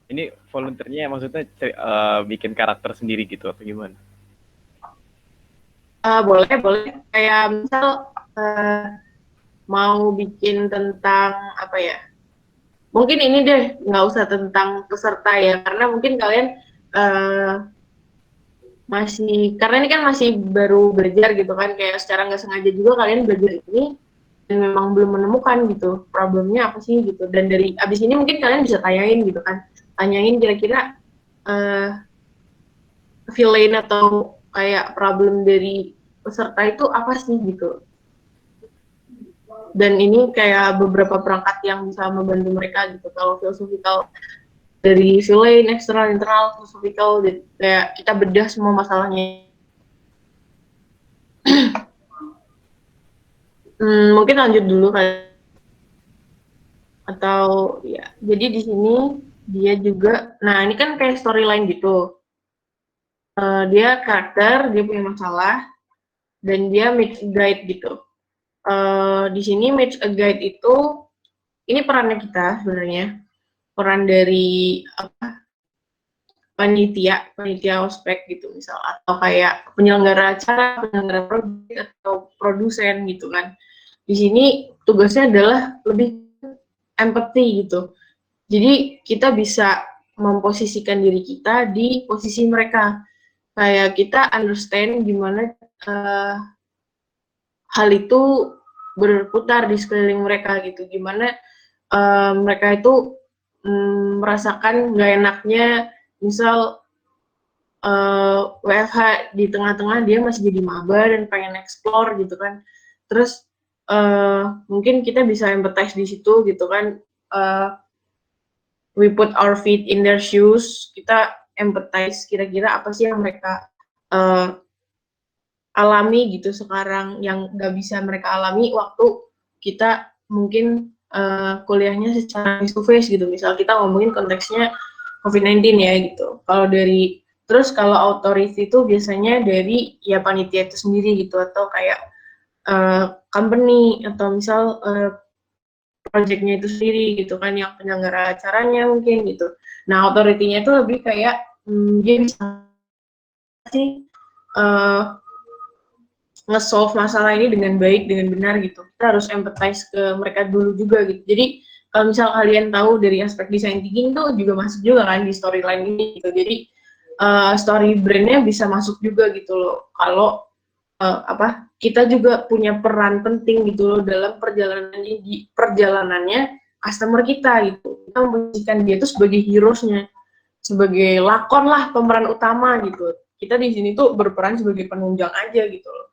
Ini volunteernya maksudnya bikin karakter sendiri gitu atau gimana? Boleh. Kayak misal mau bikin tentang apa ya? Mungkin ini deh, nggak usah tentang peserta ya, karena mungkin kalian karena ini kan masih baru belajar gitu kan, kayak secara nggak sengaja juga kalian belajar ini dan memang belum menemukan gitu problemnya apa sih gitu, dan dari abis ini mungkin kalian bisa tanyain gitu kan, tanyain kira-kira villain atau kayak problem dari peserta itu apa sih gitu, dan ini kayak beberapa perangkat yang bisa membantu mereka gitu. Kalau philosophical dari villain, eksternal, internal, philosophical, kayak kita bedah semua masalahnya. Mungkin lanjut dulu kayak, atau ya, jadi di sini dia juga, nah ini kan kayak storyline gitu. Dia karakter, dia punya masalah, dan dia make a guide gitu. Di sini make a guide itu, ini perannya kita sebenarnya, peran dari apa, panitia ospek gitu misal, atau kayak penyelenggara acara, penyelenggara proyek atau produsen gitu kan. Di sini tugasnya adalah lebih empathy gitu. Jadi kita bisa memposisikan diri kita di posisi mereka. Kayak kita understand gimana hal itu berputar di sekeliling mereka gitu. Gimana mereka itu merasakan nggak enaknya, misal WFH di tengah-tengah dia masih jadi maba dan pengen explore gitu kan. Terus mungkin kita bisa empathize di situ gitu kan. We put our feet in their shoes, kita empathize kira-kira apa sih yang mereka alami gitu sekarang yang nggak bisa mereka alami waktu kita mungkin kuliahnya secara face to face gitu. Misal kita ngomongin konteksnya COVID-19 ya gitu. Kalau authority itu biasanya dari ya panitia itu sendiri gitu, atau kayak company, atau misal project-nya itu sendiri gitu kan, yang penyelenggara acaranya mungkin gitu. Nah, authority-nya itu lebih kayak dia bisa sih nge-solve masalah ini dengan baik, dengan benar gitu. Kita harus empathize ke mereka dulu juga gitu. Jadi kalau misal kalian tahu dari aspek design thinking tuh juga masuk juga kan di storyline ini gitu. Jadi story brand-nya bisa masuk juga gitu loh. Kalau kita juga punya peran penting gitu loh dalam perjalanannya customer kita gitu. Kita memposisikan dia itu sebagai heroes-nya, sebagai lakon lah, pemeran utama gitu. Kita di sini tuh berperan sebagai penunjang aja gitu loh.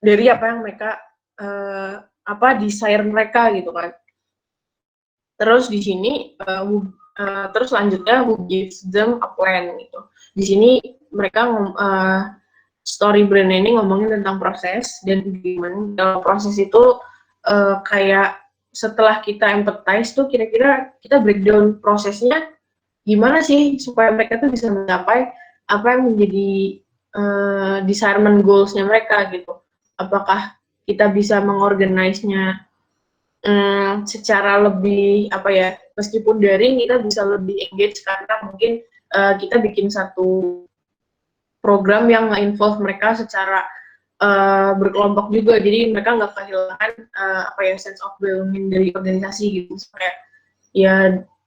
Dari apa yang mereka desire mereka gitu kan. Terus di sini terus lanjutnya who gives them a plan gitu. Di sini mereka story brand ini ngomongin tentang proses dan agreement. Kalau proses itu kayak setelah kita empathize tuh kira-kira kita breakdown prosesnya gimana sih supaya mereka tuh bisa mencapai apa yang menjadi desirement goals-nya mereka gitu. Apakah kita bisa mengorganize-nya secara lebih meskipun daring kita bisa lebih engage karena mungkin kita bikin satu program yang nge-involve mereka secara berkelompok juga, jadi mereka nggak kehilangan sense of belonging dari organisasi gitu. Kayak ya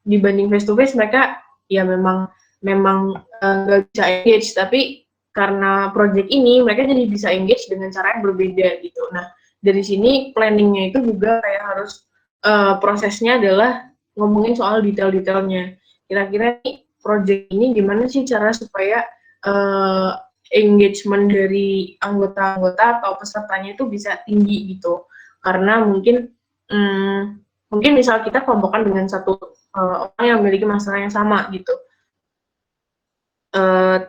dibanding face to face mereka ya memang nggak bisa engage, tapi karena project ini mereka jadi bisa engage dengan cara yang berbeda gitu. Nah dari sini planningnya itu juga kayak harus prosesnya adalah ngomongin soal detail-detailnya. Kira-kira nih project ini gimana sih cara supaya engagement dari anggota-anggota atau pesertanya itu bisa tinggi gitu. Karena mungkin misal kita kelompokan dengan satu orang yang memiliki masalah yang sama gitu.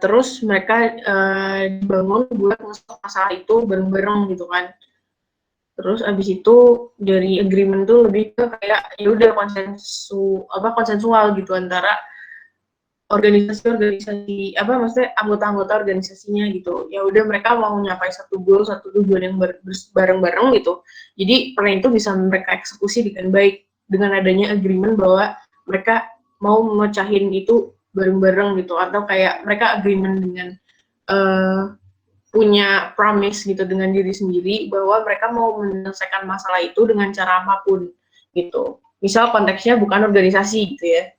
Terus mereka dibangun buat nge-solve masalah itu bareng-bareng gitu kan. Terus abis itu dari agreement tuh lebih ke kayak ya udah konsensual gitu antara organisasi maksudnya anggota-anggota organisasinya gitu. Ya udah mereka mau mencapai satu goal, satu tujuan yang bareng-bareng gitu. Jadi plan itu bisa mereka eksekusi dengan baik dengan adanya agreement bahwa mereka mau memecahin itu bareng-bareng gitu, atau kayak mereka agreement dengan punya promise gitu dengan diri sendiri bahwa mereka mau menyelesaikan masalah itu dengan cara apapun gitu. Misal konteksnya bukan organisasi gitu ya.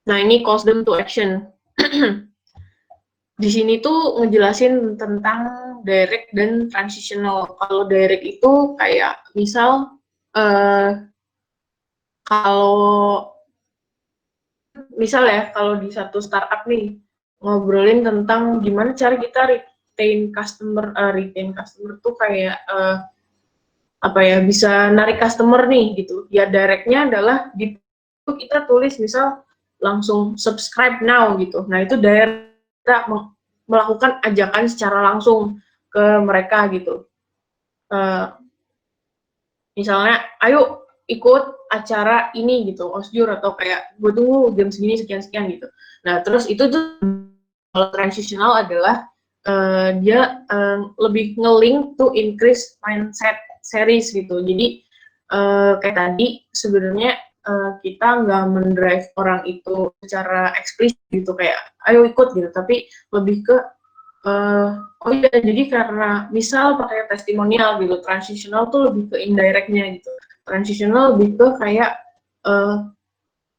Nah ini calls them to action. Di sini tuh ngejelasin tentang direct dan transitional. Kalau direct itu kayak misal kalau di satu startup nih ngobrolin tentang gimana cara kita retain customer tuh kayak bisa narik customer nih gitu. Ya directnya adalah di kita tulis misal langsung subscribe now gitu. Nah itu kita melakukan ajakan secara langsung ke mereka gitu. Misalnya ayo ikut acara ini gitu, Osjur, atau kayak gue tunggu jam segini sekian gitu. Nah terus itu tuh kalau transitional adalah dia lebih nge-link to increase mindset series gitu. Jadi kayak tadi sebenarnya kita nggak mendrive orang itu secara eksplisit gitu kayak ayo ikut gitu, tapi lebih ke oh iya jadi karena misal pakai testimonial gitu. Transitional tuh lebih ke indirectnya gitu. Transitional lebih ke kayak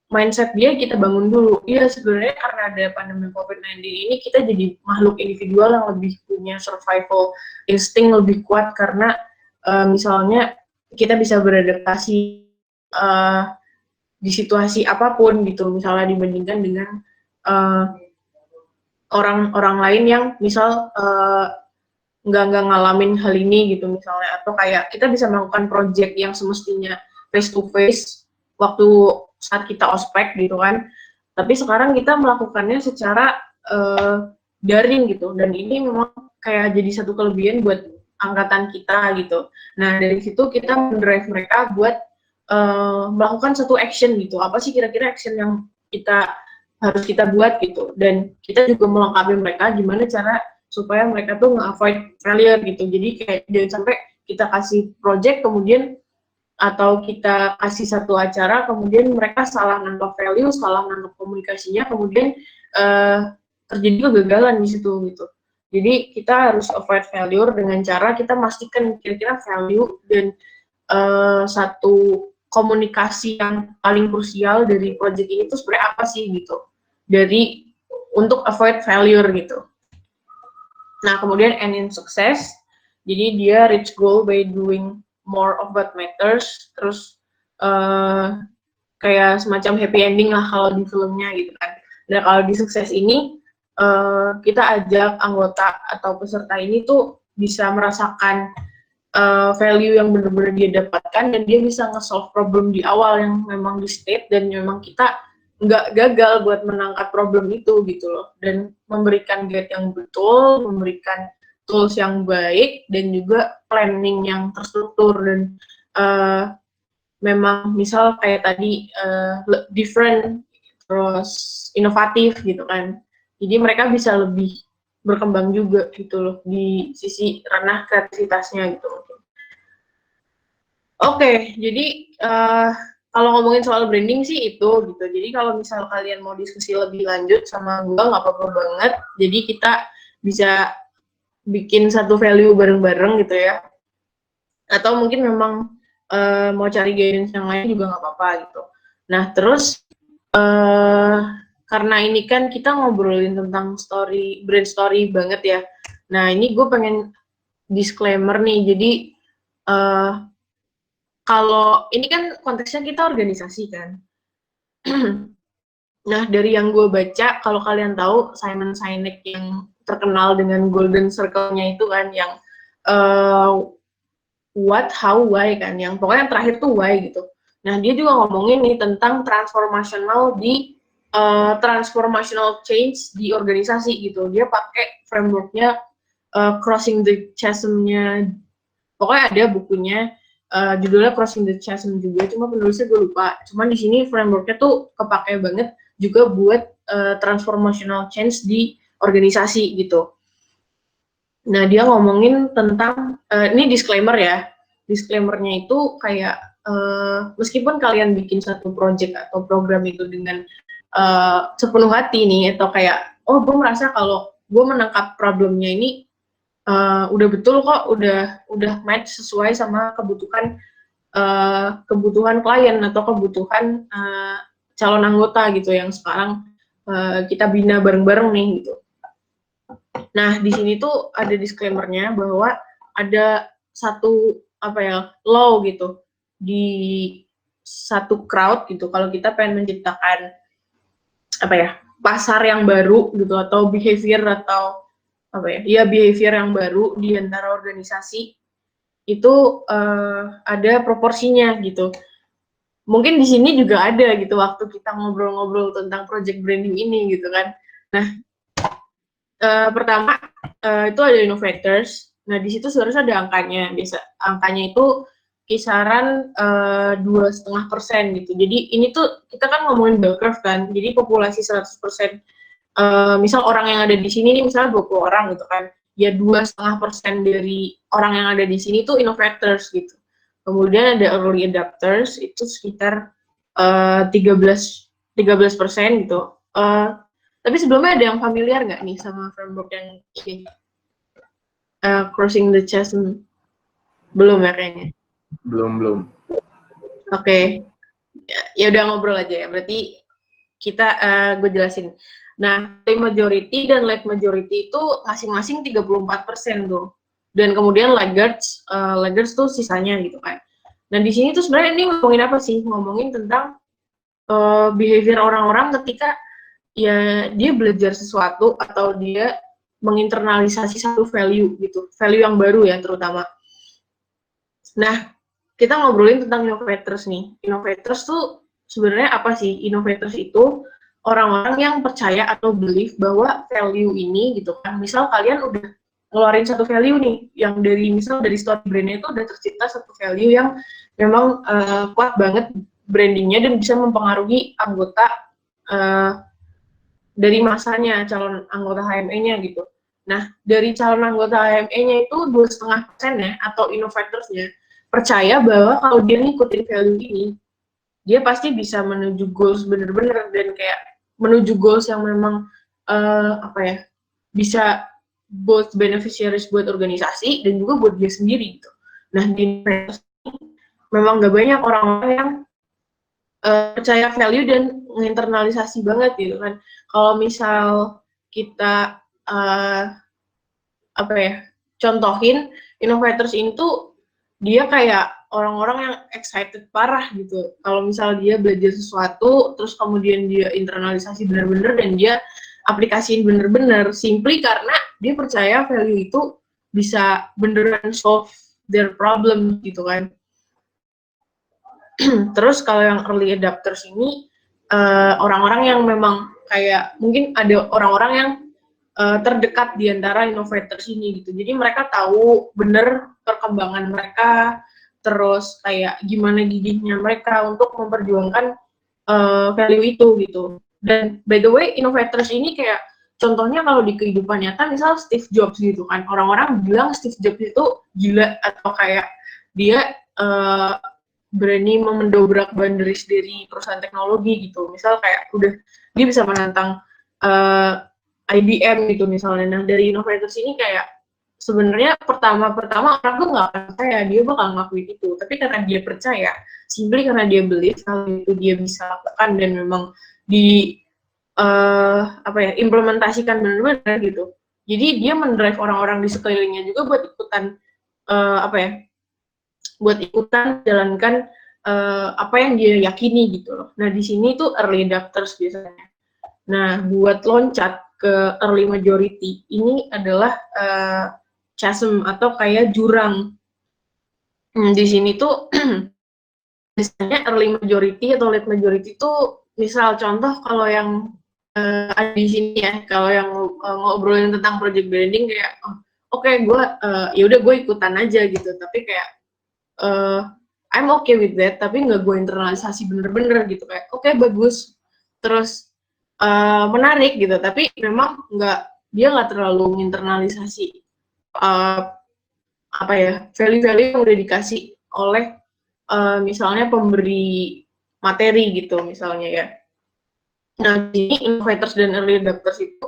mindset dia kita bangun dulu. Iya sebenarnya karena ada pandemi COVID-19 ini kita jadi makhluk individual yang lebih punya survival insting lebih kuat karena misalnya kita bisa beradaptasi di situasi apapun gitu, misalnya dibandingkan dengan orang-orang lain yang misal nggak ngalamin hal ini gitu misalnya, atau kayak kita bisa melakukan project yang semestinya face to face waktu saat kita ospek gitu kan, tapi sekarang kita melakukannya secara daring gitu, dan ini memang kayak jadi satu kelebihan buat angkatan kita gitu. Nah dari situ kita mendrive mereka buat melakukan satu action gitu. Apa sih kira-kira action yang harus kita buat gitu, dan kita juga melengkapi mereka gimana cara supaya mereka tuh nge-avoid failure gitu. Jadi kayak jangan sampai kita kasih project kemudian atau kita kasih satu acara kemudian mereka salah nangkep value, salah nangkep komunikasinya, kemudian terjadi kegagalan di situ gitu. Jadi kita harus avoid failure dengan cara kita pastikan kira-kira value dan satu komunikasi yang paling krusial dari project ini tuh sebenarnya apa sih gitu, untuk avoid failure gitu. Nah, kemudian end in success. Jadi dia reach goal by doing more of what matters. Terus kayak semacam happy ending lah kalau di filmnya gitu kan. Dan kalau di sukses ini kita ajak anggota atau peserta ini tuh bisa merasakan value yang benar-benar dia dapatkan, dan dia bisa nge-solve problem di awal yang memang di state, dan memang kita nggak gagal buat menangkap problem itu gitu loh, dan memberikan guide yang betul, memberikan tools yang baik, dan juga planning yang terstruktur, dan memang misal kayak tadi different, terus inovatif gitu kan, jadi mereka bisa lebih berkembang juga gitu loh di sisi ranah kreativitasnya gitu. Oke, jadi kalau ngomongin soal branding sih itu gitu. Jadi kalau misal kalian mau diskusi lebih lanjut sama gue, nggak apa-apa banget. Jadi kita bisa bikin satu value bareng-bareng gitu ya. Atau mungkin memang mau cari guidance yang lain juga nggak apa-apa gitu. Nah terus karena ini kan kita ngobrolin tentang brand story banget ya. Nah ini gue pengen disclaimer nih. Jadi kalau ini kan konteksnya kita organisasi kan. Nah, dari yang gue baca, kalau kalian tahu Simon Sinek yang terkenal dengan Golden Circle-nya itu kan, yang what, how, why kan, yang pokoknya yang terakhir tuh why gitu. Nah, dia juga ngomongin nih tentang transformational change di organisasi gitu. Dia pakai framework-nya Crossing the Chasm-nya, pokoknya ada bukunya. Judulnya Crossing the Chasm juga, cuma penulisnya gue lupa. Cuman di sini frameworknya tuh kepake banget juga buat transformational change di organisasi gitu. Nah dia ngomongin tentang ini disclaimer ya, disclaimernya itu kayak meskipun kalian bikin satu project atau program itu dengan sepenuh hati nih, atau kayak gue merasa kalau gue menangkap problemnya ini udah betul kok, udah match sesuai sama kebutuhan klien atau kebutuhan calon anggota gitu yang sekarang kita bina bareng-bareng nih gitu. Nah di sini tuh ada disclaimer-nya bahwa ada satu law gitu di satu crowd gitu, kalau kita pengen menciptakan pasar yang baru gitu, atau behavior atau behavior yang baru di antara organisasi itu ada proporsinya gitu. Mungkin di sini juga ada gitu waktu kita ngobrol-ngobrol tentang project branding ini gitu kan. Nah, pertama itu ada innovators. Nah, di situ seharusnya ada angkanya. Angkanya itu kisaran 2,5% gitu. Jadi ini tuh kita kan ngomongin bell curve kan. Jadi populasi 100%. Misal orang yang ada di sini nih misalnya 20 orang gitu kan, ya 2,5% dari orang yang ada di sini tuh innovators gitu. Kemudian ada early adopters itu sekitar 13% gitu. Tapi sebelumnya ada yang familiar nggak nih sama framework yang ini? Crossing the Chasm? Belum ya kayaknya? Belum. Oke. Ya udah ngobrol aja ya. Berarti gue jelasin. Nah, claim majority dan late majority itu masing-masing 34% tuh. Dan kemudian laggards tuh sisanya gitu kan. Nah, di sini tuh sebenarnya ini ngomongin apa sih? Ngomongin tentang behavior orang-orang ketika ya dia belajar sesuatu atau dia menginternalisasi satu value gitu. Value yang baru ya terutama. Nah, kita ngobrolin tentang innovators nih. Innovators tuh sebenarnya apa sih? Innovators itu orang-orang yang percaya atau believe bahwa value ini gitu kan, misal kalian udah ngeluarin satu value nih, yang dari story brandnya itu udah tercipta satu value yang memang kuat banget brandingnya dan bisa mempengaruhi anggota dari masanya, calon anggota HME-nya gitu. Nah, dari calon anggota HME-nya itu 2,5% ya, atau innovatorsnya, percaya bahwa kalau dia ngikutin value ini, dia pasti bisa menuju goals bener-bener, dan kayak menuju goals yang memang bisa both beneficiaries buat organisasi dan juga buat dia sendiri gitu. Nah di investasi memang gak banyak orang-orang yang percaya value dan menginternalisasi banget gitu kan. Kalau misal kita apa ya, contohin innovators ini tuh dia kayak orang-orang yang excited parah gitu. Kalau misal dia belajar sesuatu, terus kemudian dia internalisasi bener-bener dan dia aplikasiin bener-bener, simply karena dia percaya value itu bisa beneran solve their problem gitu kan. Terus kalau yang early adapters ini orang-orang yang memang kayak mungkin ada orang-orang yang terdekat di antara innovators ini gitu. Jadi mereka tahu bener perkembangan mereka, terus kayak gimana gigihnya mereka untuk memperjuangkan value itu gitu. Dan by the way, innovators ini kayak contohnya kalau di kehidupan nyata, misal Steve Jobs gitu kan, orang-orang bilang Steve Jobs itu gila atau kayak dia berani mendobrak boundaries dari perusahaan teknologi gitu. Misal kayak udah dia bisa menantang IBM gitu misalnya. Nah dari innovators ini kayak sebenarnya pertama-pertama orang tuh nggak percaya dia bakal ngelakuin itu, tapi karena dia percaya, simply karena dia believe kalau itu dia bisa lakukan dan memang di apa ya, implementasikan benar-benar gitu. Jadi dia mendrive orang-orang di sekelilingnya juga buat ikutan apa ya, buat ikutan jalankan apa yang dia yakini gitu loh. Nah di sini tuh early adapters biasanya. Nah buat loncat ke early majority ini adalah chasm atau kayak jurang. Di sini tuh misalnya early majority atau late majority itu misal contoh kalau yang ada di sini ya, kalau yang ngobrolin tentang project branding kayak oke, gue ya udah gue ikutan aja gitu, tapi kayak I'm okay with that, tapi nggak gue internalisasi bener-bener gitu, kayak oke, bagus, terus menarik gitu, tapi memang dia nggak terlalu internalisasi apa ya, value-value yang udah dikasih oleh misalnya pemberi materi gitu misalnya ya. Nah, ini innovators dan early adopters itu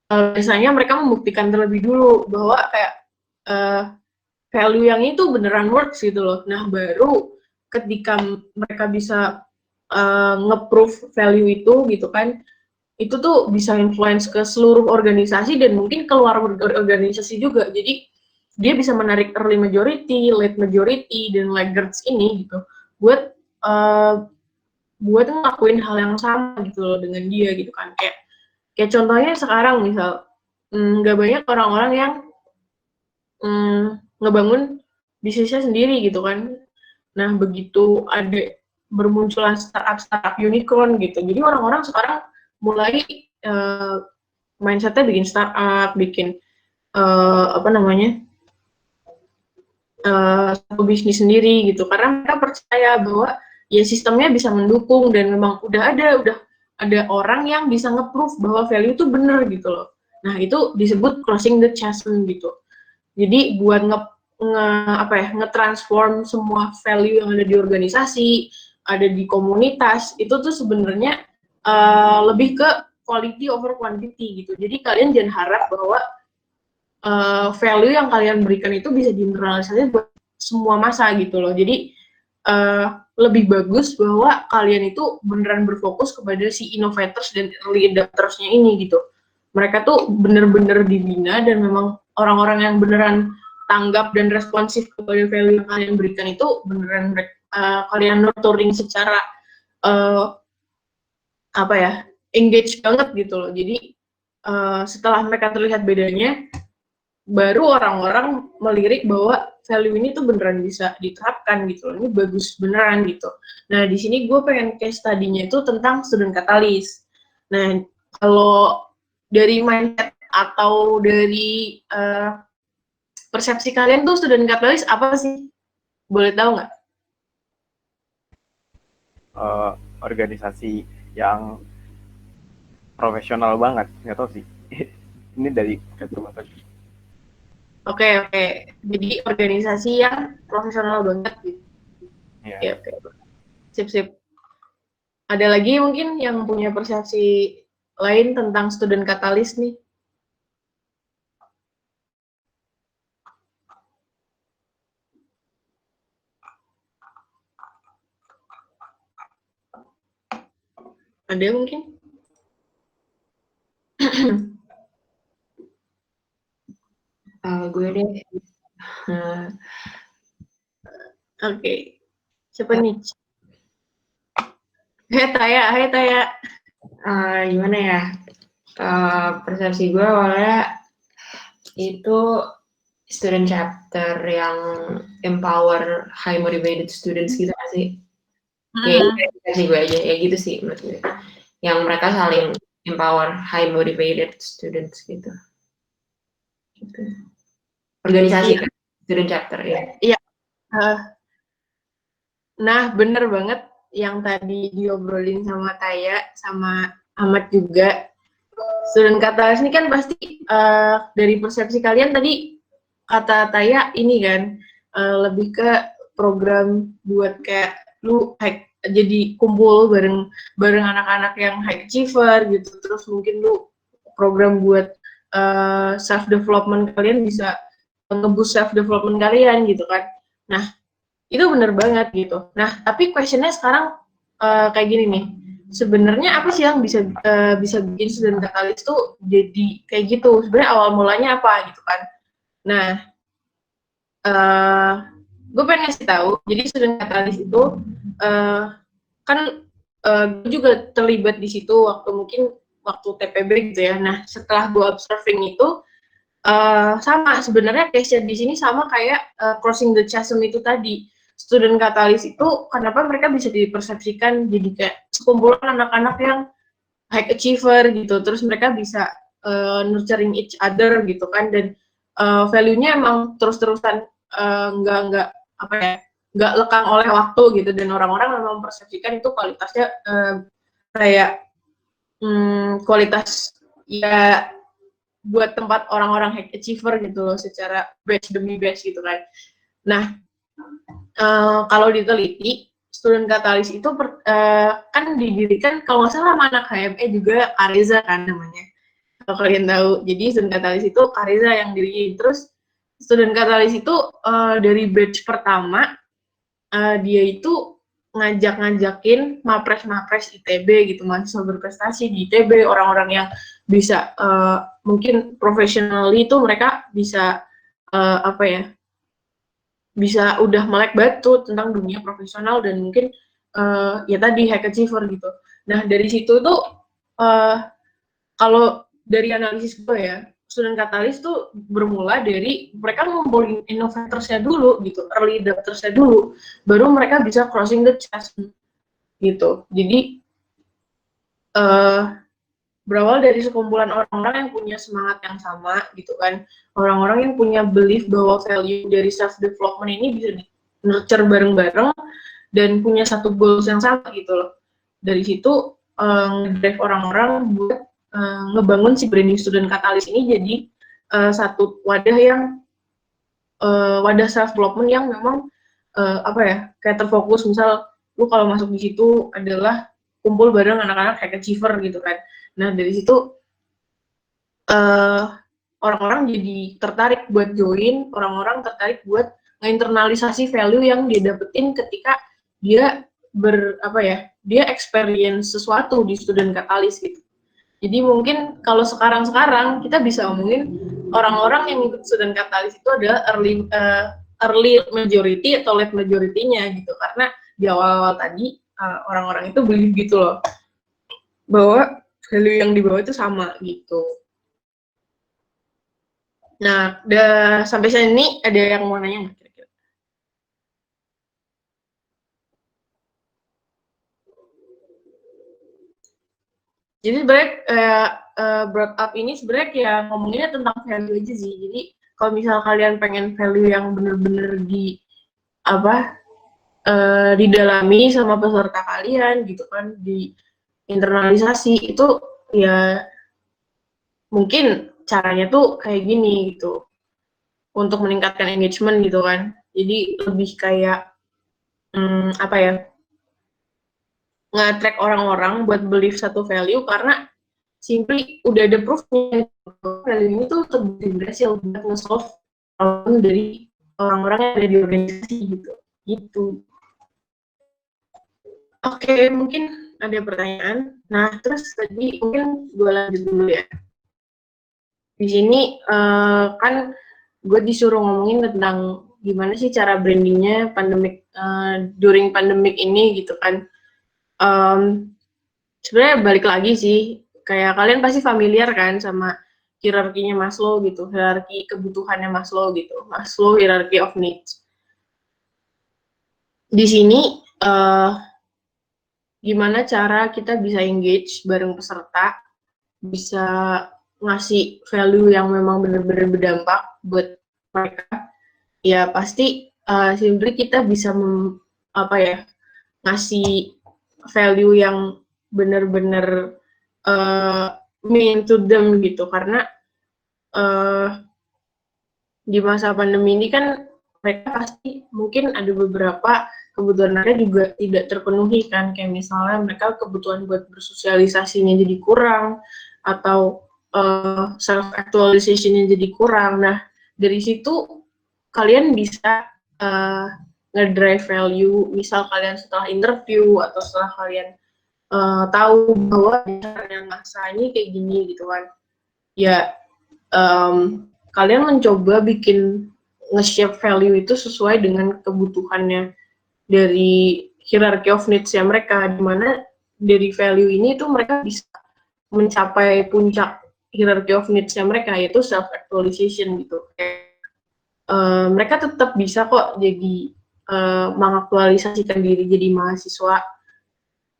biasanya mereka membuktikan terlebih dulu bahwa kayak value yang itu beneran works gitu loh. Nah, baru ketika mereka bisa nge-prove value itu gitu kan, itu tuh bisa influence ke seluruh organisasi dan mungkin keluar organisasi juga. Jadi dia bisa menarik early majority, late majority, dan laggards ini gitu buat buat ngelakuin hal yang sama gitu loh dengan dia gitu kan. Kayak contohnya sekarang misal nggak banyak orang-orang yang ngebangun bisnisnya sendiri gitu kan. Nah begitu ada bermunculan startup unicorn gitu, jadi orang-orang sekarang mulai mindsetnya bikin startup, bikin apa namanya, satu bisnis sendiri gitu, karena mereka percaya bahwa ya sistemnya bisa mendukung dan memang udah ada orang yang bisa nge-proof bahwa value itu bener gitu loh. Nah itu disebut crossing the chasm gitu. Jadi buat nge-transform semua value yang ada di organisasi, ada di komunitas, itu tuh sebenarnya lebih ke quality over quantity gitu. Jadi kalian jangan harap bahwa value yang kalian berikan itu bisa diinternalisasi buat semua masa gitu loh. Jadi lebih bagus bahwa kalian itu beneran berfokus kepada si innovators dan early adapters-nya ini gitu. Mereka tuh bener-bener dibina dan memang orang-orang yang beneran tanggap dan responsif kepada value yang kalian berikan itu beneran kalian nurturing secara apa ya, engage banget gitu loh. Jadi setelah mereka terlihat bedanya, baru orang-orang melirik bahwa value ini tuh beneran bisa diterapkan gitu loh, ini bagus beneran gitu. Nah di sini gue pengen case study-nya itu tentang student catalyst. Nah kalau dari mindset atau dari persepsi kalian tuh student catalyst apa sih? Boleh tahu nggak? Organisasi yang profesional banget, nggak tahu sih. Ini dari ketua tadi. Oke. Jadi organisasi yang profesional banget gitu. Ya. Oke. Sip. Ada lagi mungkin yang punya persepsi lain tentang student catalyst nih? Ada mungkin? Oke. Siapa nih? Hai Taya. Gimana ya? Persepsi gue awalnya itu student chapter yang empower high motivated students gitu gak sih? Kayak persepsi gue aja, ya gitu sih menurut gue. Yang mereka saling empower high motivated students gitu. Organisasi kan, student chapter ya. Iya. Nah, bener banget yang tadi diobrolin sama Taya, sama Ahmad juga. Student Katalis ini kan pasti dari persepsi kalian tadi kata Taya ini kan lebih ke program buat kayak lu jadi kumpul bareng anak-anak yang high achiever gitu, terus mungkin lu program buat self development kalian bisa ngeboost self development kalian gitu kan. Nah, itu bener banget gitu. Nah, tapi questionnya sekarang kayak gini nih. Sebenarnya apa sih yang bisa bikin student katalis tuh jadi kayak gitu? Sebenarnya awal mulanya apa gitu kan? Nah, gue pengen ngasih tahu. Jadi student katalis itu kan gue juga terlibat di situ waktu TPB gitu ya. Nah, setelah gue observing itu sama sebenarnya case di sini sama kayak crossing the chasm itu tadi. Student katalis itu kenapa mereka bisa dipersepsikan jadi kayak sekumpulan anak-anak yang high achiever gitu, terus mereka bisa nurturing each other gitu kan, dan value-nya emang terus-terusan nggak apa ya, nggak lekang oleh waktu gitu, dan orang-orang memang mempersepsikan itu kualitasnya kayak kualitas ya buat tempat orang-orang high achiever gitu loh, secara batch demi batch gitu kan. Nah, kalau diteliti, student katalis itu kan didirikan kalau nggak salah sama anak HME juga, Kareza kan namanya. Kalau kalian tahu, jadi student katalis itu Kareza yang diriin. Terus student katalis itu dari batch pertama dia itu ngajakin mapres ITB gitu, mahasiswa berprestasi di ITB, orang-orang yang bisa mungkin professionally itu mereka bisa apa ya, bisa udah melek batu tentang dunia profesional dan mungkin ya tadi high achiever gitu. Nah, dari situ tuh kalau dari analisis gue ya, student katalis tuh bermula dari mereka ngumpulin innovatorsnya dulu gitu, early adoptersnya dulu, baru mereka bisa crossing the chasm gitu. Jadi berawal dari sekumpulan orang-orang yang punya semangat yang sama gitu kan, orang-orang yang punya belief bahwa value dari self development ini bisa di nurture bareng-bareng dan punya satu goals yang sama gitu loh. Dari situ ngedrive orang-orang buat ngebangun si branding student katalis ini jadi satu wadah yang wadah self development yang memang apa ya, kayak terfokus. Misal lu kalau masuk di situ adalah kumpul bareng anak-anak high achiever gitu kan. Nah, dari situ orang-orang jadi tertarik buat join, orang-orang tertarik buat nginternalisasi value yang dia dapetin ketika dia dia experience sesuatu di student katalis gitu. Jadi mungkin kalau sekarang kita bisa ngomongin orang-orang yang ikut student katalis itu adalah early majority atau late majority-nya gitu, karena di awal-awal tadi orang-orang itu believe gitu loh bahwa value yang dibawa itu sama gitu. Nah, sampai sini ada yang mau nanya nggak kira-kira? Jadi sebenarnya brought up ini sebenarnya ya ngomonginnya tentang value aja sih. Jadi kalau misal kalian pengen value yang bener-bener didalami sama peserta kalian gitu kan, di internalisasi itu ya mungkin caranya tuh kayak gini gitu untuk meningkatkan engagement gitu kan. Jadi lebih kayak nge-attract orang-orang buat believe satu value karena simply udah ada proof-nya value ini tuh terbukti berhasil buat nge-solve problem dari orang-orang yang ada di organisasi gitu. Oke, mungkin ada pertanyaan. Nah, terus tadi mungkin gue lanjut dulu ya. Di sini kan gue disuruh ngomongin tentang gimana sih cara brandingnya during pandemic ini gitu kan. Sebenarnya balik lagi sih, kayak kalian pasti familiar kan sama hierarkinya Maslow gitu, hierarki kebutuhannya Maslow gitu, Maslow hierarchy of needs. Di sini gimana cara kita bisa engage bareng peserta, bisa ngasih value yang memang benar-benar berdampak buat mereka. Ya pasti simply kita bisa ngasih value yang benar-benar mean to them gitu, karena di masa pandemi ini kan mereka pasti mungkin ada beberapa kebutuhan mereka juga tidak terpenuhi kan, kayak misalnya mereka kebutuhan buat bersosialisasinya jadi kurang, atau self actualizationnya jadi kurang. Nah dari situ kalian bisa ngedrive value, misal kalian setelah interview atau setelah kalian tahu bahwa yang masa ini kayak gini gitu kan, ya kalian mencoba bikin nge-shape value itu sesuai dengan kebutuhannya dari hierarchy of needs ya mereka, dimana dari value ini tuh mereka bisa mencapai puncak hierarchy of needs ya mereka, yaitu self actualization gitu. Mereka tetap bisa kok jadi mengaktualisasikan diri jadi mahasiswa,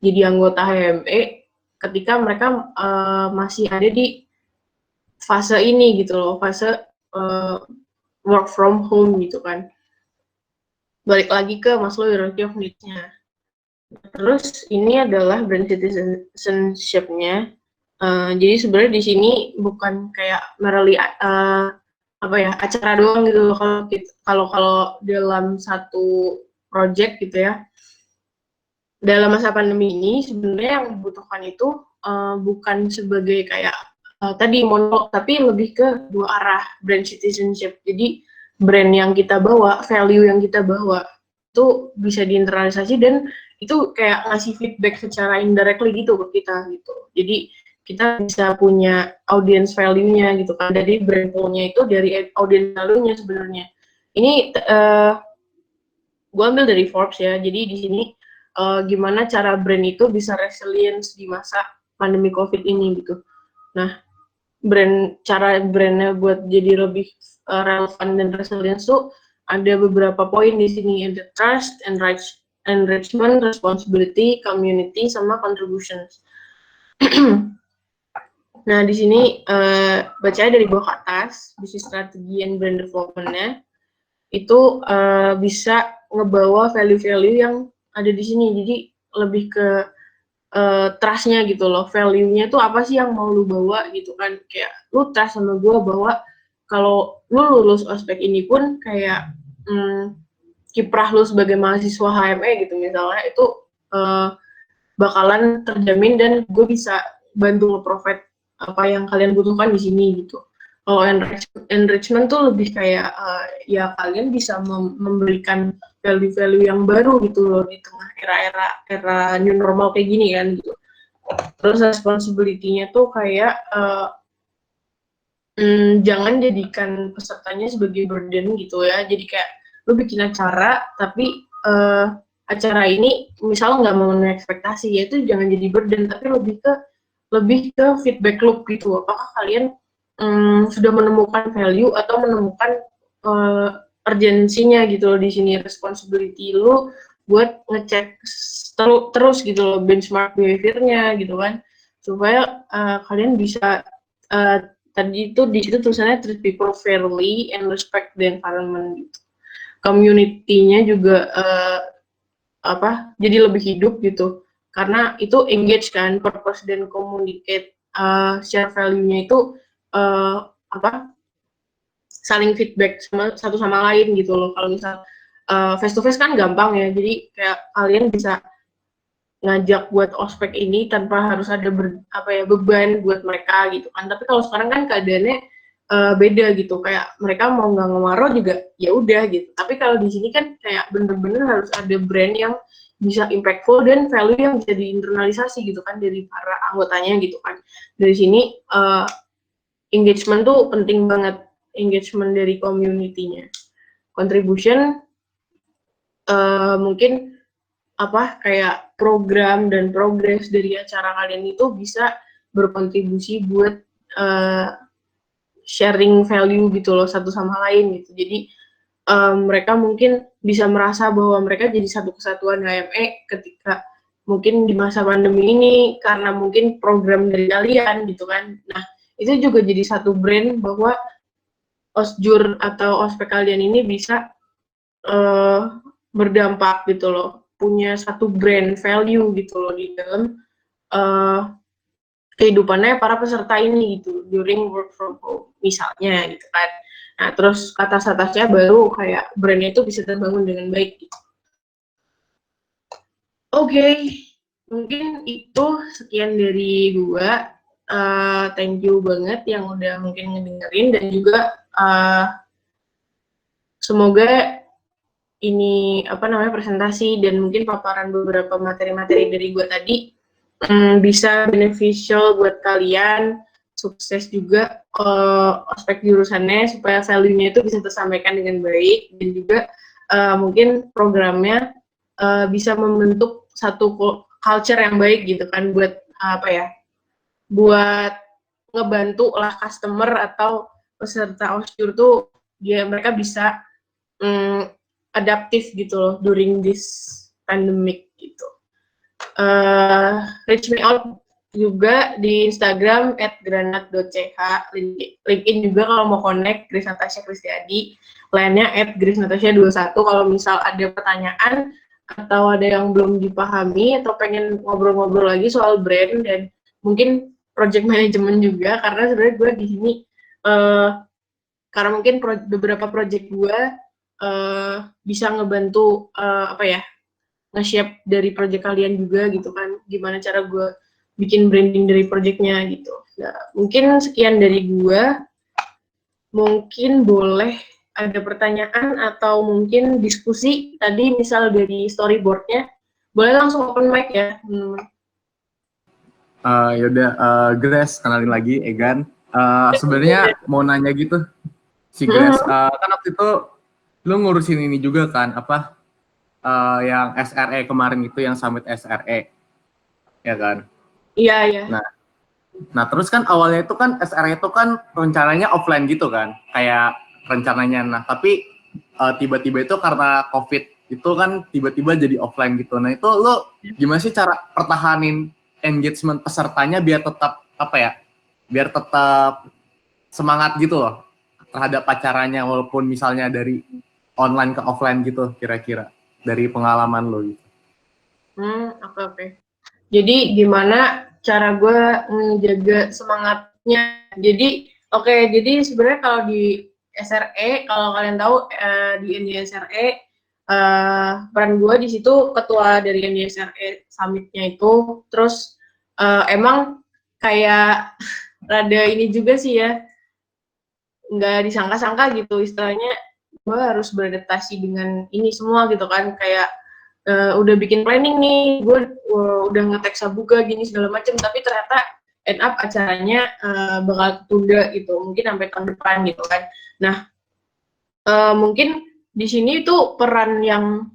jadi anggota HME ketika mereka masih ada di fase ini gitu loh, fase work from home gitu kan. Balik lagi ke Maslow hierarchy of needs-nya. Terus ini adalah brand citizenship-nya. Jadi sebenarnya di sini bukan kayak merely acara doang gitu loh. Kalau dalam satu project gitu ya, dalam masa pandemi ini sebenarnya yang dibutuhkan itu bukan sebagai kayak tadi monolog, tapi lebih ke dua arah, brand citizenship. Jadi brand yang kita bawa, value yang kita bawa itu bisa diinternalisasi, dan itu kayak ngasih feedback secara indirectly gitu ke kita gitu. Jadi kita bisa punya audience value-nya gitu kan. Jadi brand pool-nya itu dari audience value-nya sebenarnya. Ini gue ambil dari Forbes ya. Jadi di sini gimana cara brand itu bisa resilience di masa pandemi COVID ini gitu. Nah, cara brandnya buat jadi lebih relevan dan resilience tuh ada beberapa poin di sini, ada trust, enrichment, responsibility, community, sama contributions. Nah di sini bacanya dari bawah ke atas, bisnis strategi and brand development-nya itu bisa ngebawa value-value yang ada di sini. Jadi lebih ke trust-nya gitu loh, value-nya tuh apa sih yang mau lu bawa gitu kan, kayak lu trust sama gue bahwa kalau lu lulus ospek ini pun kayak kiprah lu sebagai mahasiswa HME gitu misalnya itu bakalan terjamin, dan gue bisa bantu nge-provide apa yang kalian butuhkan di sini gitu. Kalau enrichment tuh lebih kayak ya kalian bisa memberikan value-value yang baru gitu loh di tengah era new normal kayak gini kan gitu. Terus responsibility-nya tuh kayak jangan jadikan pesertanya sebagai burden gitu ya. Jadi kayak lu bikin acara tapi acara ini misalnya nggak memenuhi ekspektasi, ya itu jangan jadi burden, tapi lebih ke feedback loop gitu. Apakah kalian sudah menemukan value atau menemukan urgensinya gitu loh di sini. Responsibility lu buat ngecek terus gitu loh benchmark behavior-nya gitu kan, supaya kalian bisa tadi itu di situ tulisannya treat people fairly and respect the environment gitu. Community-nya juga jadi lebih hidup gitu, karena itu engage kan, purpose dan communicate, share value-nya itu saling feedback satu sama lain gitu loh. Kalau misal face to face kan gampang ya, jadi kayak kalian bisa ngajak buat ospek ini tanpa harus ada beban buat mereka gitu kan. Tapi kalau sekarang kan keadaannya beda gitu, kayak mereka mau nggak ngemarau juga ya udah gitu. Tapi kalau di sini kan kayak bener-bener harus ada brand yang bisa impactful dan value yang bisa diinternalisasi gitu kan dari para anggotanya gitu kan. Dari sini engagement tuh penting banget, engagement dari community-nya. contribution, mungkin kayak program dan progres dari acara kalian itu bisa berkontribusi buat sharing value gitu loh satu sama lain gitu. Jadi mereka mungkin bisa merasa bahwa mereka jadi satu kesatuan HME ketika mungkin di masa pandemi ini karena mungkin program dari kalian gitu kan. Nah, itu juga jadi satu brand bahwa OSJUR atau ospek kalian ini bisa berdampak gitu loh, punya satu brand value gitu loh di dalam kehidupannya para peserta ini gitu during work from home misalnya gitu kan. Nah, terus ke atasnya baru kayak brandnya itu bisa terbangun dengan baik gitu. Oke, mungkin itu sekian dari gua. Thank you banget yang udah mungkin ngedengerin dan juga semoga ini presentasi dan mungkin paparan beberapa materi-materi dari gua tadi bisa beneficial buat kalian, sukses juga aspek jurusannya supaya value-nya itu bisa tersampaikan dengan baik dan juga mungkin programnya bisa membentuk satu culture yang baik gitu kan buat buat ngebantu lah customer atau peserta OSJUR tuh mereka bisa adaptif gitu loh during this pandemic gitu. Reach me out juga di Instagram @granat.ch, LinkedIn juga kalau mau connect Grace Natasha Kristiadi, lainnya @gracenatasha21 kalau misal ada pertanyaan atau ada yang belum dipahami atau pengen ngobrol-ngobrol lagi soal brand dan mungkin project management juga, karena sebenarnya gue di sini karena mungkin beberapa project gue bisa ngebantu nge-shape dari project kalian juga gitu kan, gimana cara gue bikin branding dari projectnya gitu. Nah, mungkin sekian dari gue. Mungkin boleh ada pertanyaan atau mungkin diskusi tadi misal dari storyboardnya, boleh langsung open mic ya. Yaudah, Grace, kenalin lagi, Egan. Sebenarnya mau nanya gitu, si Grace, kan waktu itu lu ngurusin ini juga kan, yang SRE kemarin itu, yang summit SRE, ya kan? Iya, iya. Nah terus kan awalnya itu kan SRE itu kan rencananya offline gitu kan, kayak rencananya. Nah tapi tiba-tiba itu karena COVID itu kan tiba-tiba jadi offline gitu. Nah itu lo gimana sih cara pertahanin engagement pesertanya biar tetap biar tetap semangat gitu loh terhadap acaranya walaupun misalnya dari online ke offline gitu, kira-kira dari pengalaman lo gitu. Oke. Jadi gimana cara gue menjaga semangatnya? Jadi jadi sebenarnya kalau di SRE, kalau kalian tahu di NDSRE, peran gue di situ ketua dari NDSRE Summit-nya itu. Terus emang kayak rada ini juga sih ya, nggak disangka-sangka gitu istilahnya, gue harus beradaptasi dengan ini semua gitu kan, kayak udah bikin planning nih, gue udah nge-tag Sabuga gini segala macam, tapi ternyata end up acaranya bakal ketunda gitu, mungkin sampai tahun depan gitu kan. Nah, mungkin di sini itu peran yang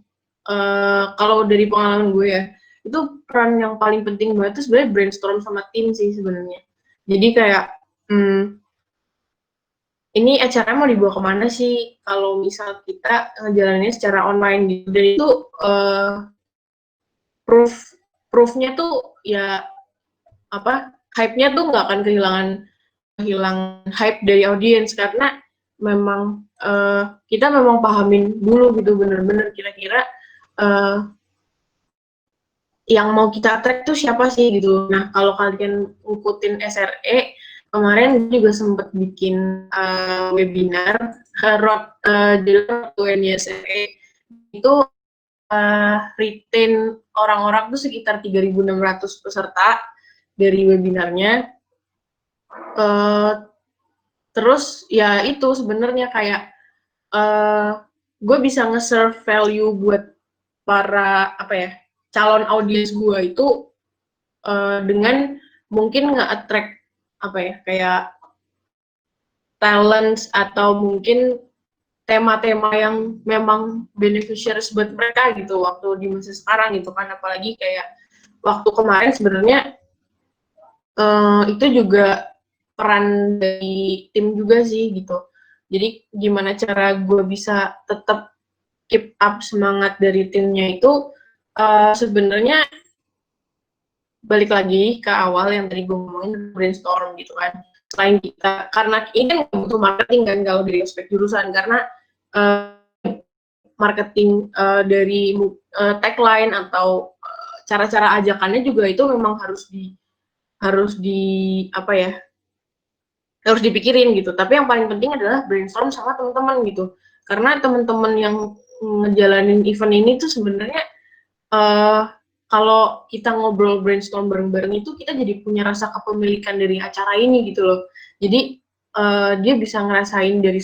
kalau dari pengalaman gue ya, itu peran yang paling penting banget itu sebenarnya brainstorm sama tim sih sebenarnya. Jadi kayak ini acara mau dibawa kemana sih kalau misal kita ngejalaninnya secara online gitu. Dan itu proof-nya tuh ya hype-nya tuh nggak akan kehilangan hype dari audiens, karena memang kita memang pahamin dulu gitu bener-bener kira-kira yang mau kita attract tuh siapa sih gitu. Nah, kalau kalian ngikutin SRE, kemarin juga sempat bikin webinar jadi waktu SRE itu retain orang-orang tuh sekitar 3.600 peserta dari webinarnya. Terus ya itu sebenarnya kayak gue bisa nge-serve value buat para calon audiens gue itu dengan mungkin nge-attract kayak talents atau mungkin tema-tema yang memang beneficiaries buat mereka gitu waktu di masa sekarang gitu kan, apalagi kayak waktu kemarin sebenarnya itu juga peran dari tim juga sih gitu. Jadi gimana cara gue bisa tetap keep up semangat dari timnya itu sebenarnya balik lagi ke awal yang tadi gue ngomongin brainstorm gitu kan. Selain kita, karena ini kan butuh marketing kan kalau dari aspek jurusan, karena marketing dari tagline atau cara-cara ajakannya juga itu memang harus dipikirin gitu. Tapi yang paling penting adalah brainstorm sama teman-teman gitu. Karena teman-teman yang ngejalanin event ini tuh sebenarnya kalau kita ngobrol brainstorm bareng-bareng itu kita jadi punya rasa kepemilikan dari acara ini gitu loh. Jadi dia bisa ngerasain dari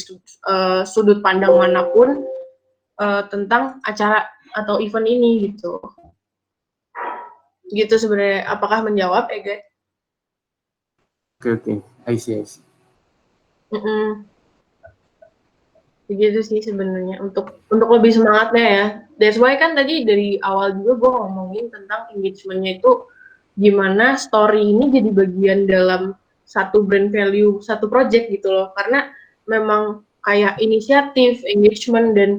sudut pandang manapun tentang acara atau event ini gitu. Gitu sebenarnya. Apakah menjawab, Ega? Oke. I see. Begitu sih sebenarnya untuk lebih semangatnya ya. That's why kan tadi dari awal juga gue ngomongin tentang engagement-nya itu gimana story ini jadi bagian dalam satu brand value, satu project gitu loh. Karena memang kayak inisiatif, engagement, dan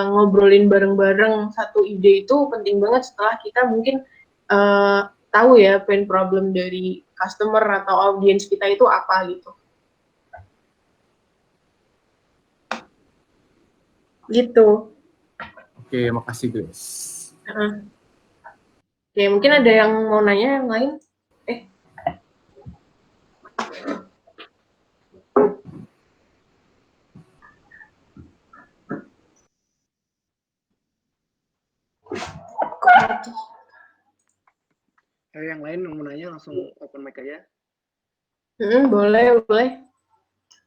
ngobrolin bareng-bareng satu ide itu penting banget setelah kita mungkin tahu ya pain problem dari customer atau audience kita itu apa gitu. Gitu. Oke, makasih guys. Oke, mungkin ada yang mau nanya yang lain? Yang lain yang mau nanya langsung open mic aja. Boleh.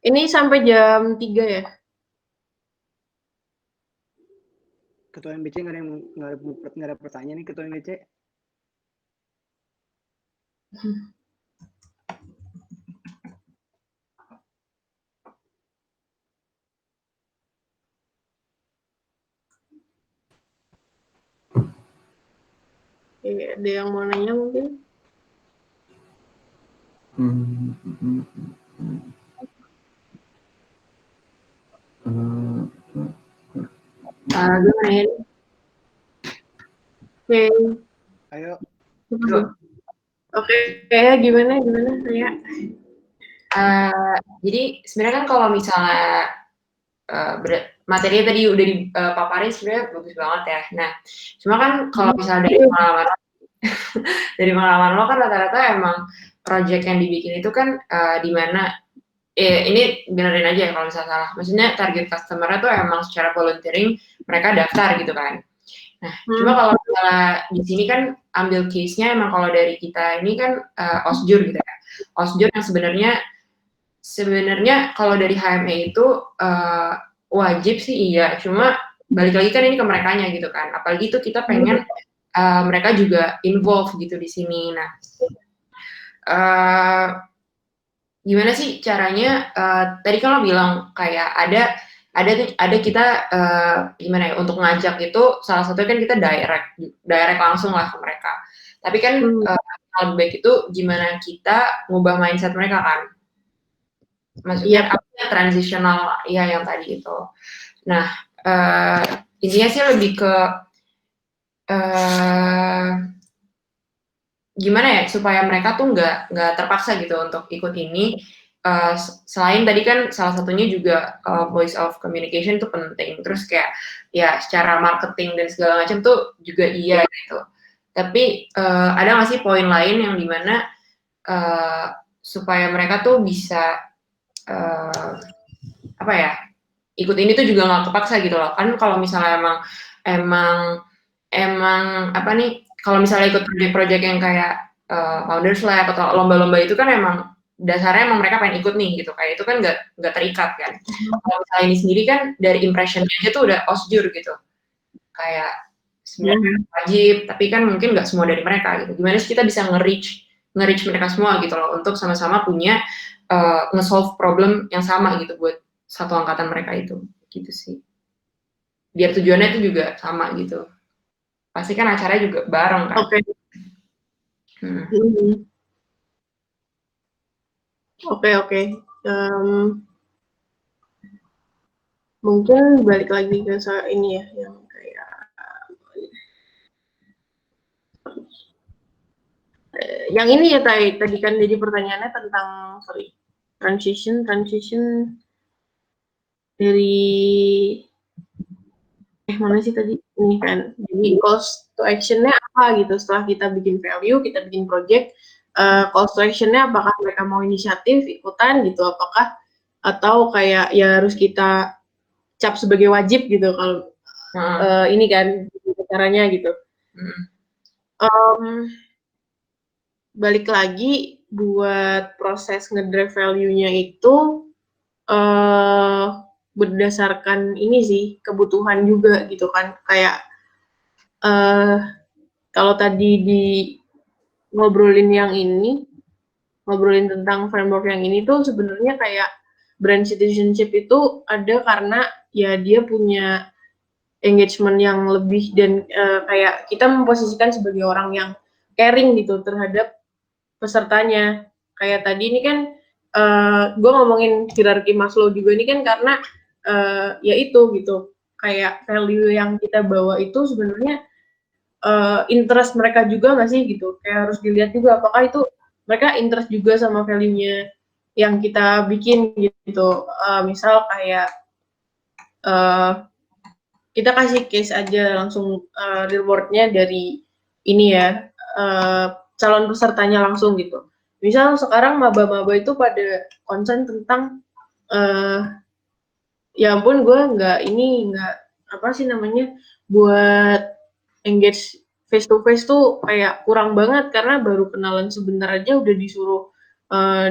Ini sampai jam 3 ya? Ketua MBC nggak ada pertanyaan nih Ketua MBC. Ada yang mau nanya mungkin? Gimana ya? Oke. Ayo. Oke, gimana ya? Jadi sebenarnya kan kalau misalnya materinya tadi udah dipaparin sebenarnya bagus banget ya. Nah, cuma kan kalau misalnya dari pengalaman lo kan rata-rata emang project yang dibikin itu kan di mana ini benerin aja ya kalau misalnya salah. Maksudnya target customer-nya tuh emang secara volunteering mereka daftar gitu kan. Nah, cuma kalau misalnya di sini kan ambil case-nya emang kalau dari kita ini kan osjur gitu ya. Osjur yang sebenarnya kalau dari HME itu wajib sih iya, cuma balik lagi kan ini ke merekanya gitu kan. Apalagi itu kita pengen mereka juga involve gitu di sini. Nah, gimana sih caranya? Tadi kan lo bilang kayak ada kita gimana ya untuk ngajak itu salah satunya kan kita direct langsung lah ke mereka. Tapi kan lebih baik itu gimana kita ngubah mindset mereka kan. Maksudnya apa yang transitional ya yang tadi itu. Nah, intinya sih lebih ke gimana ya supaya mereka tuh nggak terpaksa gitu untuk ikut ini. Selain tadi kan salah satunya juga voice of communication tuh penting. Terus kayak ya secara marketing dan segala macam tuh juga iya gitu. Tapi ada nggak sih poin lain yang dimana supaya mereka tuh bisa ikut ini tuh juga nggak kepaksa gitu loh. Kan kalau misalnya emang apa nih, kalau misalnya ikut project-project yang kayak Founders Lab atau lomba-lomba itu kan emang dasarnya emang mereka pengen ikut nih gitu, kayak itu kan nggak terikat kan. Kalau misalnya ini sendiri kan dari impression aja tuh udah osjur gitu, kayak sebenarnya wajib, tapi kan mungkin nggak semua dari mereka gitu. Gimana sih kita bisa nge-reach mereka semua gitu loh, untuk sama-sama punya nge-solve problem yang sama gitu buat satu angkatan mereka itu gitu sih. Biar tujuannya itu juga sama gitu. Pasti kan acaranya juga bareng kan. Oke. Oke. Mungkin balik lagi ke soal ini ya, yang kayak yang ini ya tadi kan jadi pertanyaannya tentang transition dari mana sih tadi ini kan, jadi calls to actionnya apa gitu setelah kita bikin value, kita bikin project, calls to actionnya apakah mereka mau inisiatif ikutan gitu, apakah atau kayak ya harus kita cap sebagai wajib gitu kalau ini kan caranya gitu. Balik lagi buat proses ngedrive value-nya itu berdasarkan ini sih kebutuhan juga gitu kan, kayak kalau tadi ngobrolin tentang framework yang ini tuh sebenarnya kayak brand citizenship itu ada karena ya dia punya engagement yang lebih dan kayak kita memposisikan sebagai orang yang caring gitu terhadap pesertanya. Kayak tadi ini kan gue ngomongin hierarki Maslow juga ini kan karena ya itu gitu, kayak value yang kita bawa itu sebenarnya interest mereka juga nggak sih gitu, kayak harus dilihat juga apakah itu mereka interest juga sama value-nya yang kita bikin gitu. Misal kayak kita kasih case aja langsung reward-nya dari ini ya, calon pesertanya langsung gitu. Misal sekarang maba-maba itu pada concern tentang ya ampun gue nggak apa sih namanya buat engage face to face tuh kayak kurang banget karena baru kenalan sebentar aja udah disuruh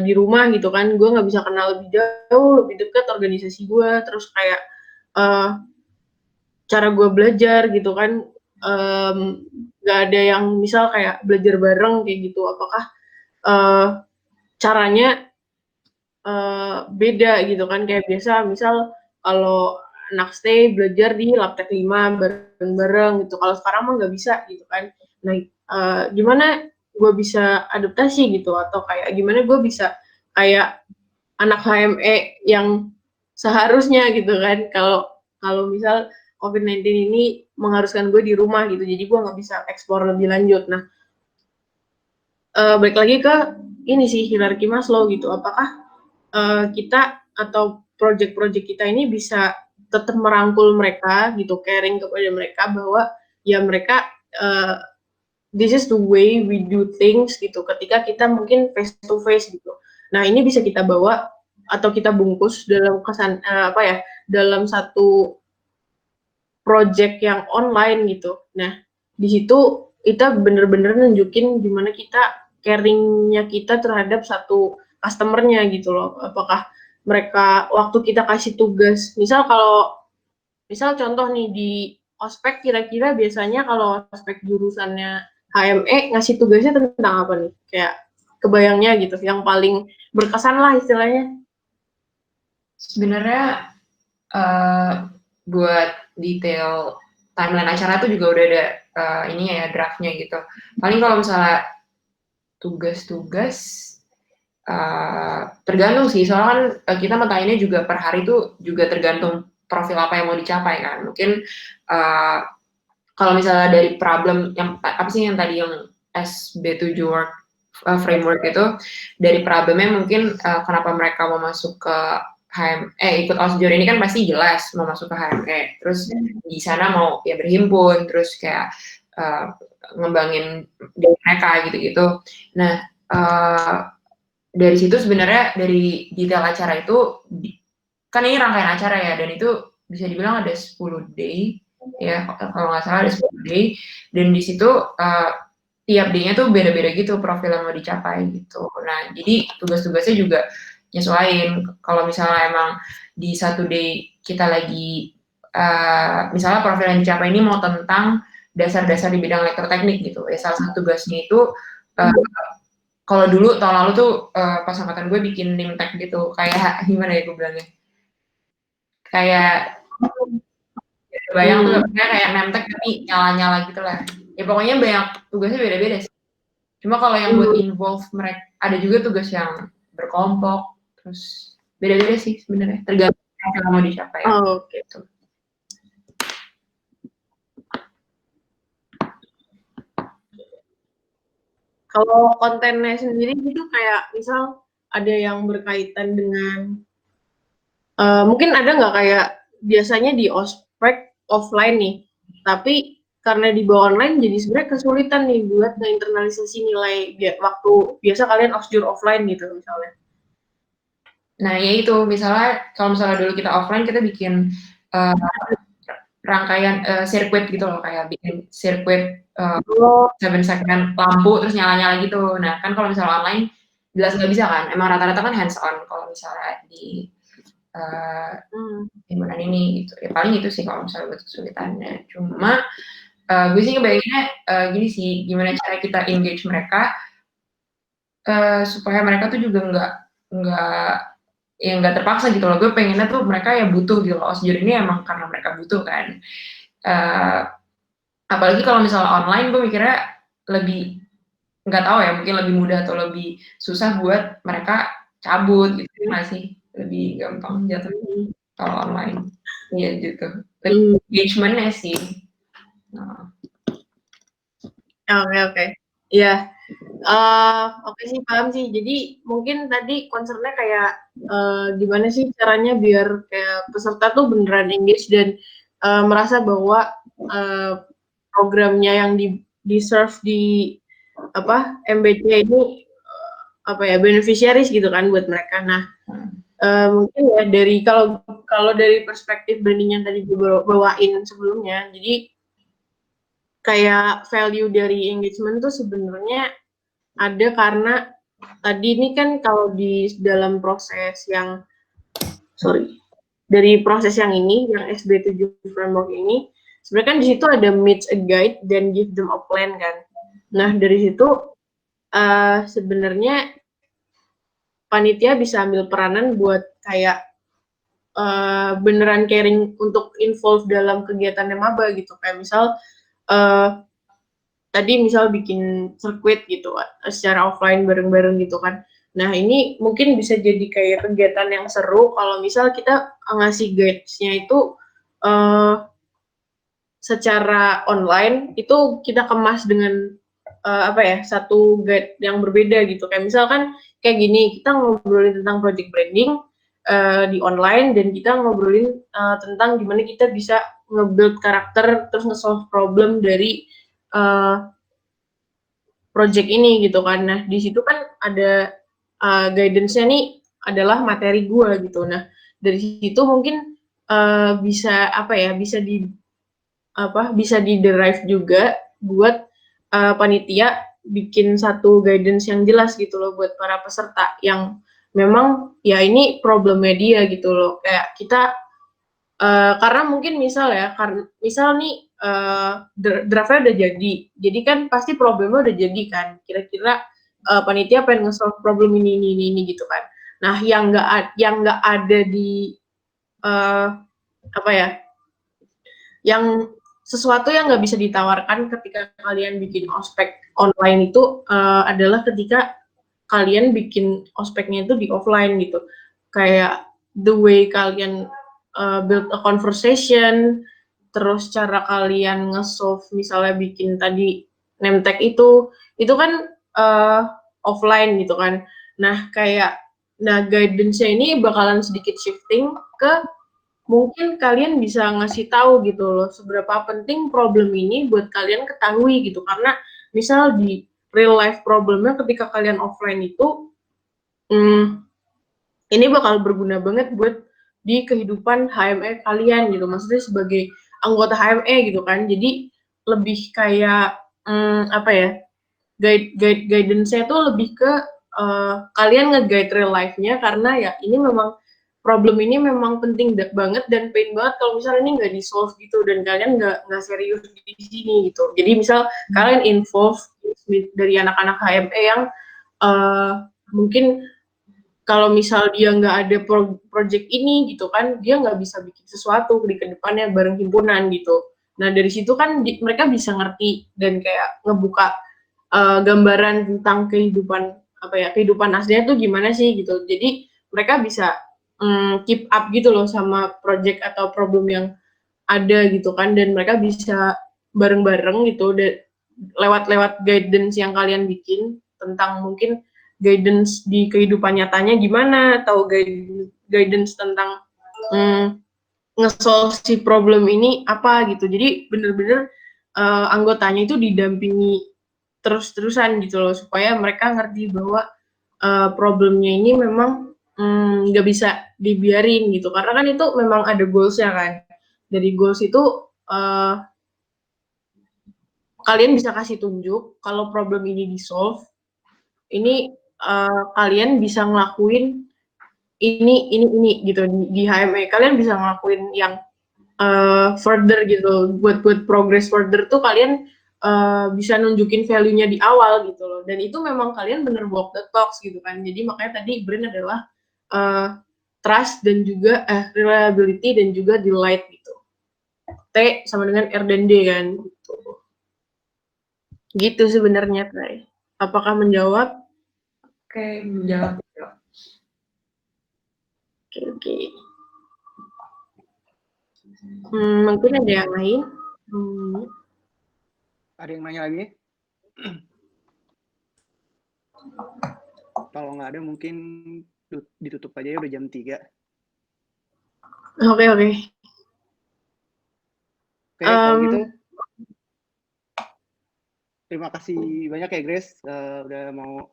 di rumah gitu kan, gue nggak bisa kenal lebih jauh, lebih dekat organisasi gue, terus kayak cara gue belajar gitu kan nggak ada yang misal kayak belajar bareng kayak gitu, apakah caranya beda gitu kan, kayak biasa misal kalau anak stay belajar di Labtech 5 bareng-bareng gitu, kalau sekarang mah nggak bisa gitu kan. Nah gimana gue bisa adaptasi gitu, atau kayak gimana gue bisa kayak anak HME yang seharusnya gitu kan, kalau misal COVID-19 ini mengharuskan gue di rumah gitu, jadi gue nggak bisa eksplor lebih lanjut. Nah balik lagi ke ini sih hierarki Maslow gitu, apakah kita atau project-project kita ini bisa tetap merangkul mereka gitu, caring kepada mereka bahwa ya mereka this is the way we do things gitu ketika kita mungkin face to face gitu. Nah ini bisa kita bawa atau kita bungkus dalam dalam satu project yang online gitu. Nah di situ kita bener-bener nunjukin gimana kita caringnya kita terhadap satu customernya gitu loh. Apakah mereka waktu kita kasih tugas, misal contoh nih di ospek, kira-kira biasanya kalau ospek jurusannya HME ngasih tugasnya tentang apa nih? Kayak kebayangnya gitu, yang paling berkesan lah istilahnya. Sebenarnya buat detail timeline acara tuh juga udah ada ininya ya, draftnya gitu. Paling kalau misalnya tugas-tugas tergantung sih, soalnya kan kita mentahinnya juga per hari itu juga tergantung profil apa yang mau dicapai kan. Mungkin kalau misalnya dari problem yang apa sih yang tadi yang SB7 work framework itu, dari problemnya mungkin kenapa mereka mau masuk ke ikut OSJOR ini kan pasti jelas mau masuk ke HME, terus di sana mau ya berhimpun, terus kayak ngembangin diri mereka gitu-gitu. Nah dari situ sebenarnya dari detail acara itu kan ini rangkaian acara ya, dan itu bisa dibilang ada 10 day ya, kalau nggak salah ada 10 day, dan di situ tiap day-nya tuh beda-beda gitu profil yang mau dicapai gitu. Nah jadi tugas-tugasnya juga nyesuaiin. Kalau misalnya emang di satu day kita lagi misalnya profil yang dicapai ini mau tentang dasar-dasar di bidang elektroteknik gitu ya, salah satu tugasnya itu kalau dulu tahun lalu tuh pas angkatan gue bikin NIMTEK gitu, kayak gimana ya gue bilangnya, kayak Bayang tuh kayak nemtek tapi nyala-nyala gitu lah. Ya pokoknya banyak tugasnya beda-beda sih. Cuma kalau yang buat involve mereka, ada juga tugas yang berkelompok, terus beda-beda sih sebenarnya, tergantung apa yang mau dicapai. Oh, oke. Gitu. Kalau kontennya sendiri gitu kayak misal ada yang berkaitan dengan mungkin ada nggak kayak biasanya di ospek offline nih, tapi karena dibawa online jadi sebenarnya kesulitan nih buat internalisasi nilai waktu biasa kalian osjur offline gitu misalnya. Nah ya itu misalnya kalau misalnya dulu kita offline kita bikin rangkaian sirkuit gitu loh, kayak bikin sirkuit 7 segmen lampu terus nyala-nyala gitu. Nah kan kalau misalnya online jelas nggak bisa kan, emang rata-rata kan hands on kalau misalnya di himpunan ini gitu. Ya paling itu sih kalau misalnya buat kesulitannya. Cuma gue sih ngebayanginnya gini sih, gimana cara kita engage mereka supaya mereka tuh juga nggak terpaksa gitu loh. Gue pengennya tuh mereka ya butuh gitu loh. Osjur ini emang karena mereka butuh kan. Apalagi kalau misalnya online, gue mikirnya lebih nggak tahu ya, mungkin lebih mudah atau lebih susah buat mereka cabut gitu, masih lebih gampang jatuhnya kalau online. Iya gitu. Engagementnya sih. Oke. Iya. Oke sih, paham sih. Jadi mungkin tadi concernnya kayak gimana sih caranya biar kayak peserta tuh beneran engage dan merasa bahwa programnya yang di serve di MBC ini beneficiaries gitu kan buat mereka. Nah, mungkin ya dari kalau dari perspektif branding yang tadi gue bawain sebelumnya, jadi kayak value dari engagement tuh sebenarnya ada karena tadi ini kan kalau di dalam proses yang dari proses yang ini, yang SB7 framework ini, sebenarnya kan di situ ada meet a guide dan give them a plan kan. Nah dari situ sebenarnya panitia bisa ambil peranan buat kayak beneran caring untuk involve dalam kegiatan maba gitu. Kayak misal tadi misal bikin sirkuit gitu secara offline bareng-bareng gitu kan. Nah ini mungkin bisa jadi kayak kegiatan yang seru kalau misal kita ngasih guides-nya itu secara online, itu kita kemas dengan satu guide yang berbeda gitu. Kayak misalkan kayak gini, kita ngobrolin tentang project branding di online dan kita ngobrolin tentang gimana kita bisa nge-build karakter terus nge-solve problem dari project ini gitu kan. Nah di situ kan ada guidance-nya nih adalah materi gue gitu. Nah dari situ mungkin bisa bisa di-derive juga buat panitia bikin satu guidance yang jelas gitu loh buat para peserta yang memang ya ini problemnya dia gitu loh. Kayak kita karena mungkin misal nih draftnya udah jadi kan pasti problemnya udah jadi kan. Kira-kira panitia pengen nge-solve problem ini gitu kan. Nah yang nggak ada di yang sesuatu yang nggak bisa ditawarkan ketika kalian bikin ospek online itu adalah ketika kalian bikin ospeknya itu di offline gitu. Kayak the way kalian build a conversation, terus cara kalian nge-solve misalnya bikin tadi name tag itu kan offline gitu kan. Nah guidance-nya ini bakalan sedikit shifting ke mungkin kalian bisa ngasih tahu gitu loh seberapa penting problem ini buat kalian ketahui gitu, karena misal di real life problemnya ketika kalian offline itu ini bakal berguna banget buat di kehidupan HME kalian gitu, maksudnya sebagai anggota HME gitu kan. Jadi lebih kayak guidance-nya itu lebih ke kalian nge-guide real life-nya, karena ya ini memang problem ini memang penting banget dan pain banget kalau misalnya ini nggak di-solve gitu dan kalian nggak serius di sini gitu. Jadi misal kalian involve dari anak-anak HME yang mungkin kalau misal dia nggak ada project ini gitu kan, dia nggak bisa bikin sesuatu di kedepannya bareng himpunan gitu. Nah dari situ kan mereka bisa ngerti dan kayak ngebuka gambaran tentang kehidupan aslinya tuh gimana sih gitu. Jadi mereka bisa keep up gitu loh sama project atau problem yang ada gitu kan, dan mereka bisa bareng-bareng gitu lewat guidance yang kalian bikin tentang mungkin guidance di kehidupan nyatanya gimana, atau guidance tentang nge-solve si problem ini apa gitu. Jadi bener-bener anggotanya itu didampingi terus-terusan gitu loh, supaya mereka ngerti bahwa problemnya ini memang nggak bisa dibiarin gitu, karena kan itu memang ada goals-nya kan. Dari goals itu kalian bisa kasih tunjuk kalau problem ini di-solve, ini kalian bisa ngelakuin ini gitu di HME. Kalian bisa ngelakuin yang further gitu, buat progress further tuh kalian bisa nunjukin value-nya di awal gitu loh. Dan itu memang kalian bener walk the talks gitu kan. Jadi makanya tadi brand adalah trust dan juga reliability dan juga delight gitu. T sama dengan R dan D kan. Gitu sebenarnya, Tray. Apakah menjawab? Oke, menjawab. Oke. Mungkin ada yang lain? Ada yang nanya lagi? Kalau nggak ada mungkin ditutup aja ya, udah jam 3. Oke. Oke, kalau gitu terima kasih banyak ya Grace, udah mau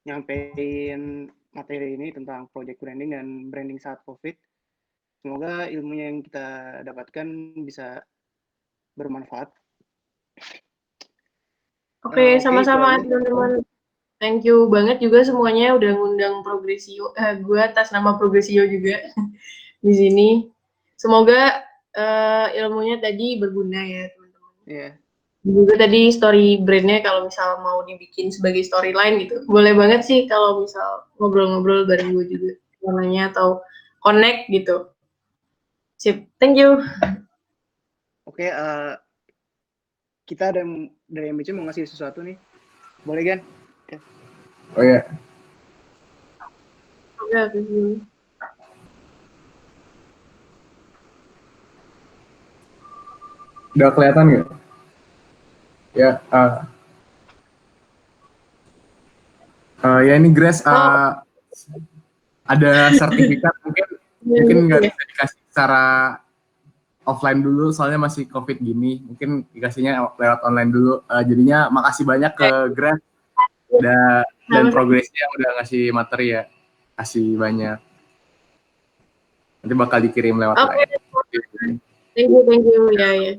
nyampein materi ini tentang project branding dan branding saat COVID. Semoga ilmunya yang kita dapatkan bisa bermanfaat. Oke, sama-sama teman-teman. Thank you banget juga semuanya udah ngundang Progresio. Gue atas nama Progresio juga di sini. Semoga ilmunya tadi berguna ya teman-teman. Iya. Juga tadi story brandnya kalau misal mau dibikin sebagai storyline gitu, boleh banget sih kalau misal ngobrol-ngobrol bareng gue juga namanya, atau connect gitu. Sip, thank you. Oke, kita ada dari MBC mau ngasih sesuatu nih, boleh kan? Oh ya. Oke. Udah kelihatan nggak? Ya. Ya ini Grace ada sertifikat mungkin nggak bisa dikasih secara offline dulu soalnya masih COVID gini, mungkin dikasihnya lewat online dulu. Jadinya makasih banyak ke Grace dan progresnya udah ngasih materi ya, kasih banyak. Nanti bakal dikirim lewat line. Thank you ya.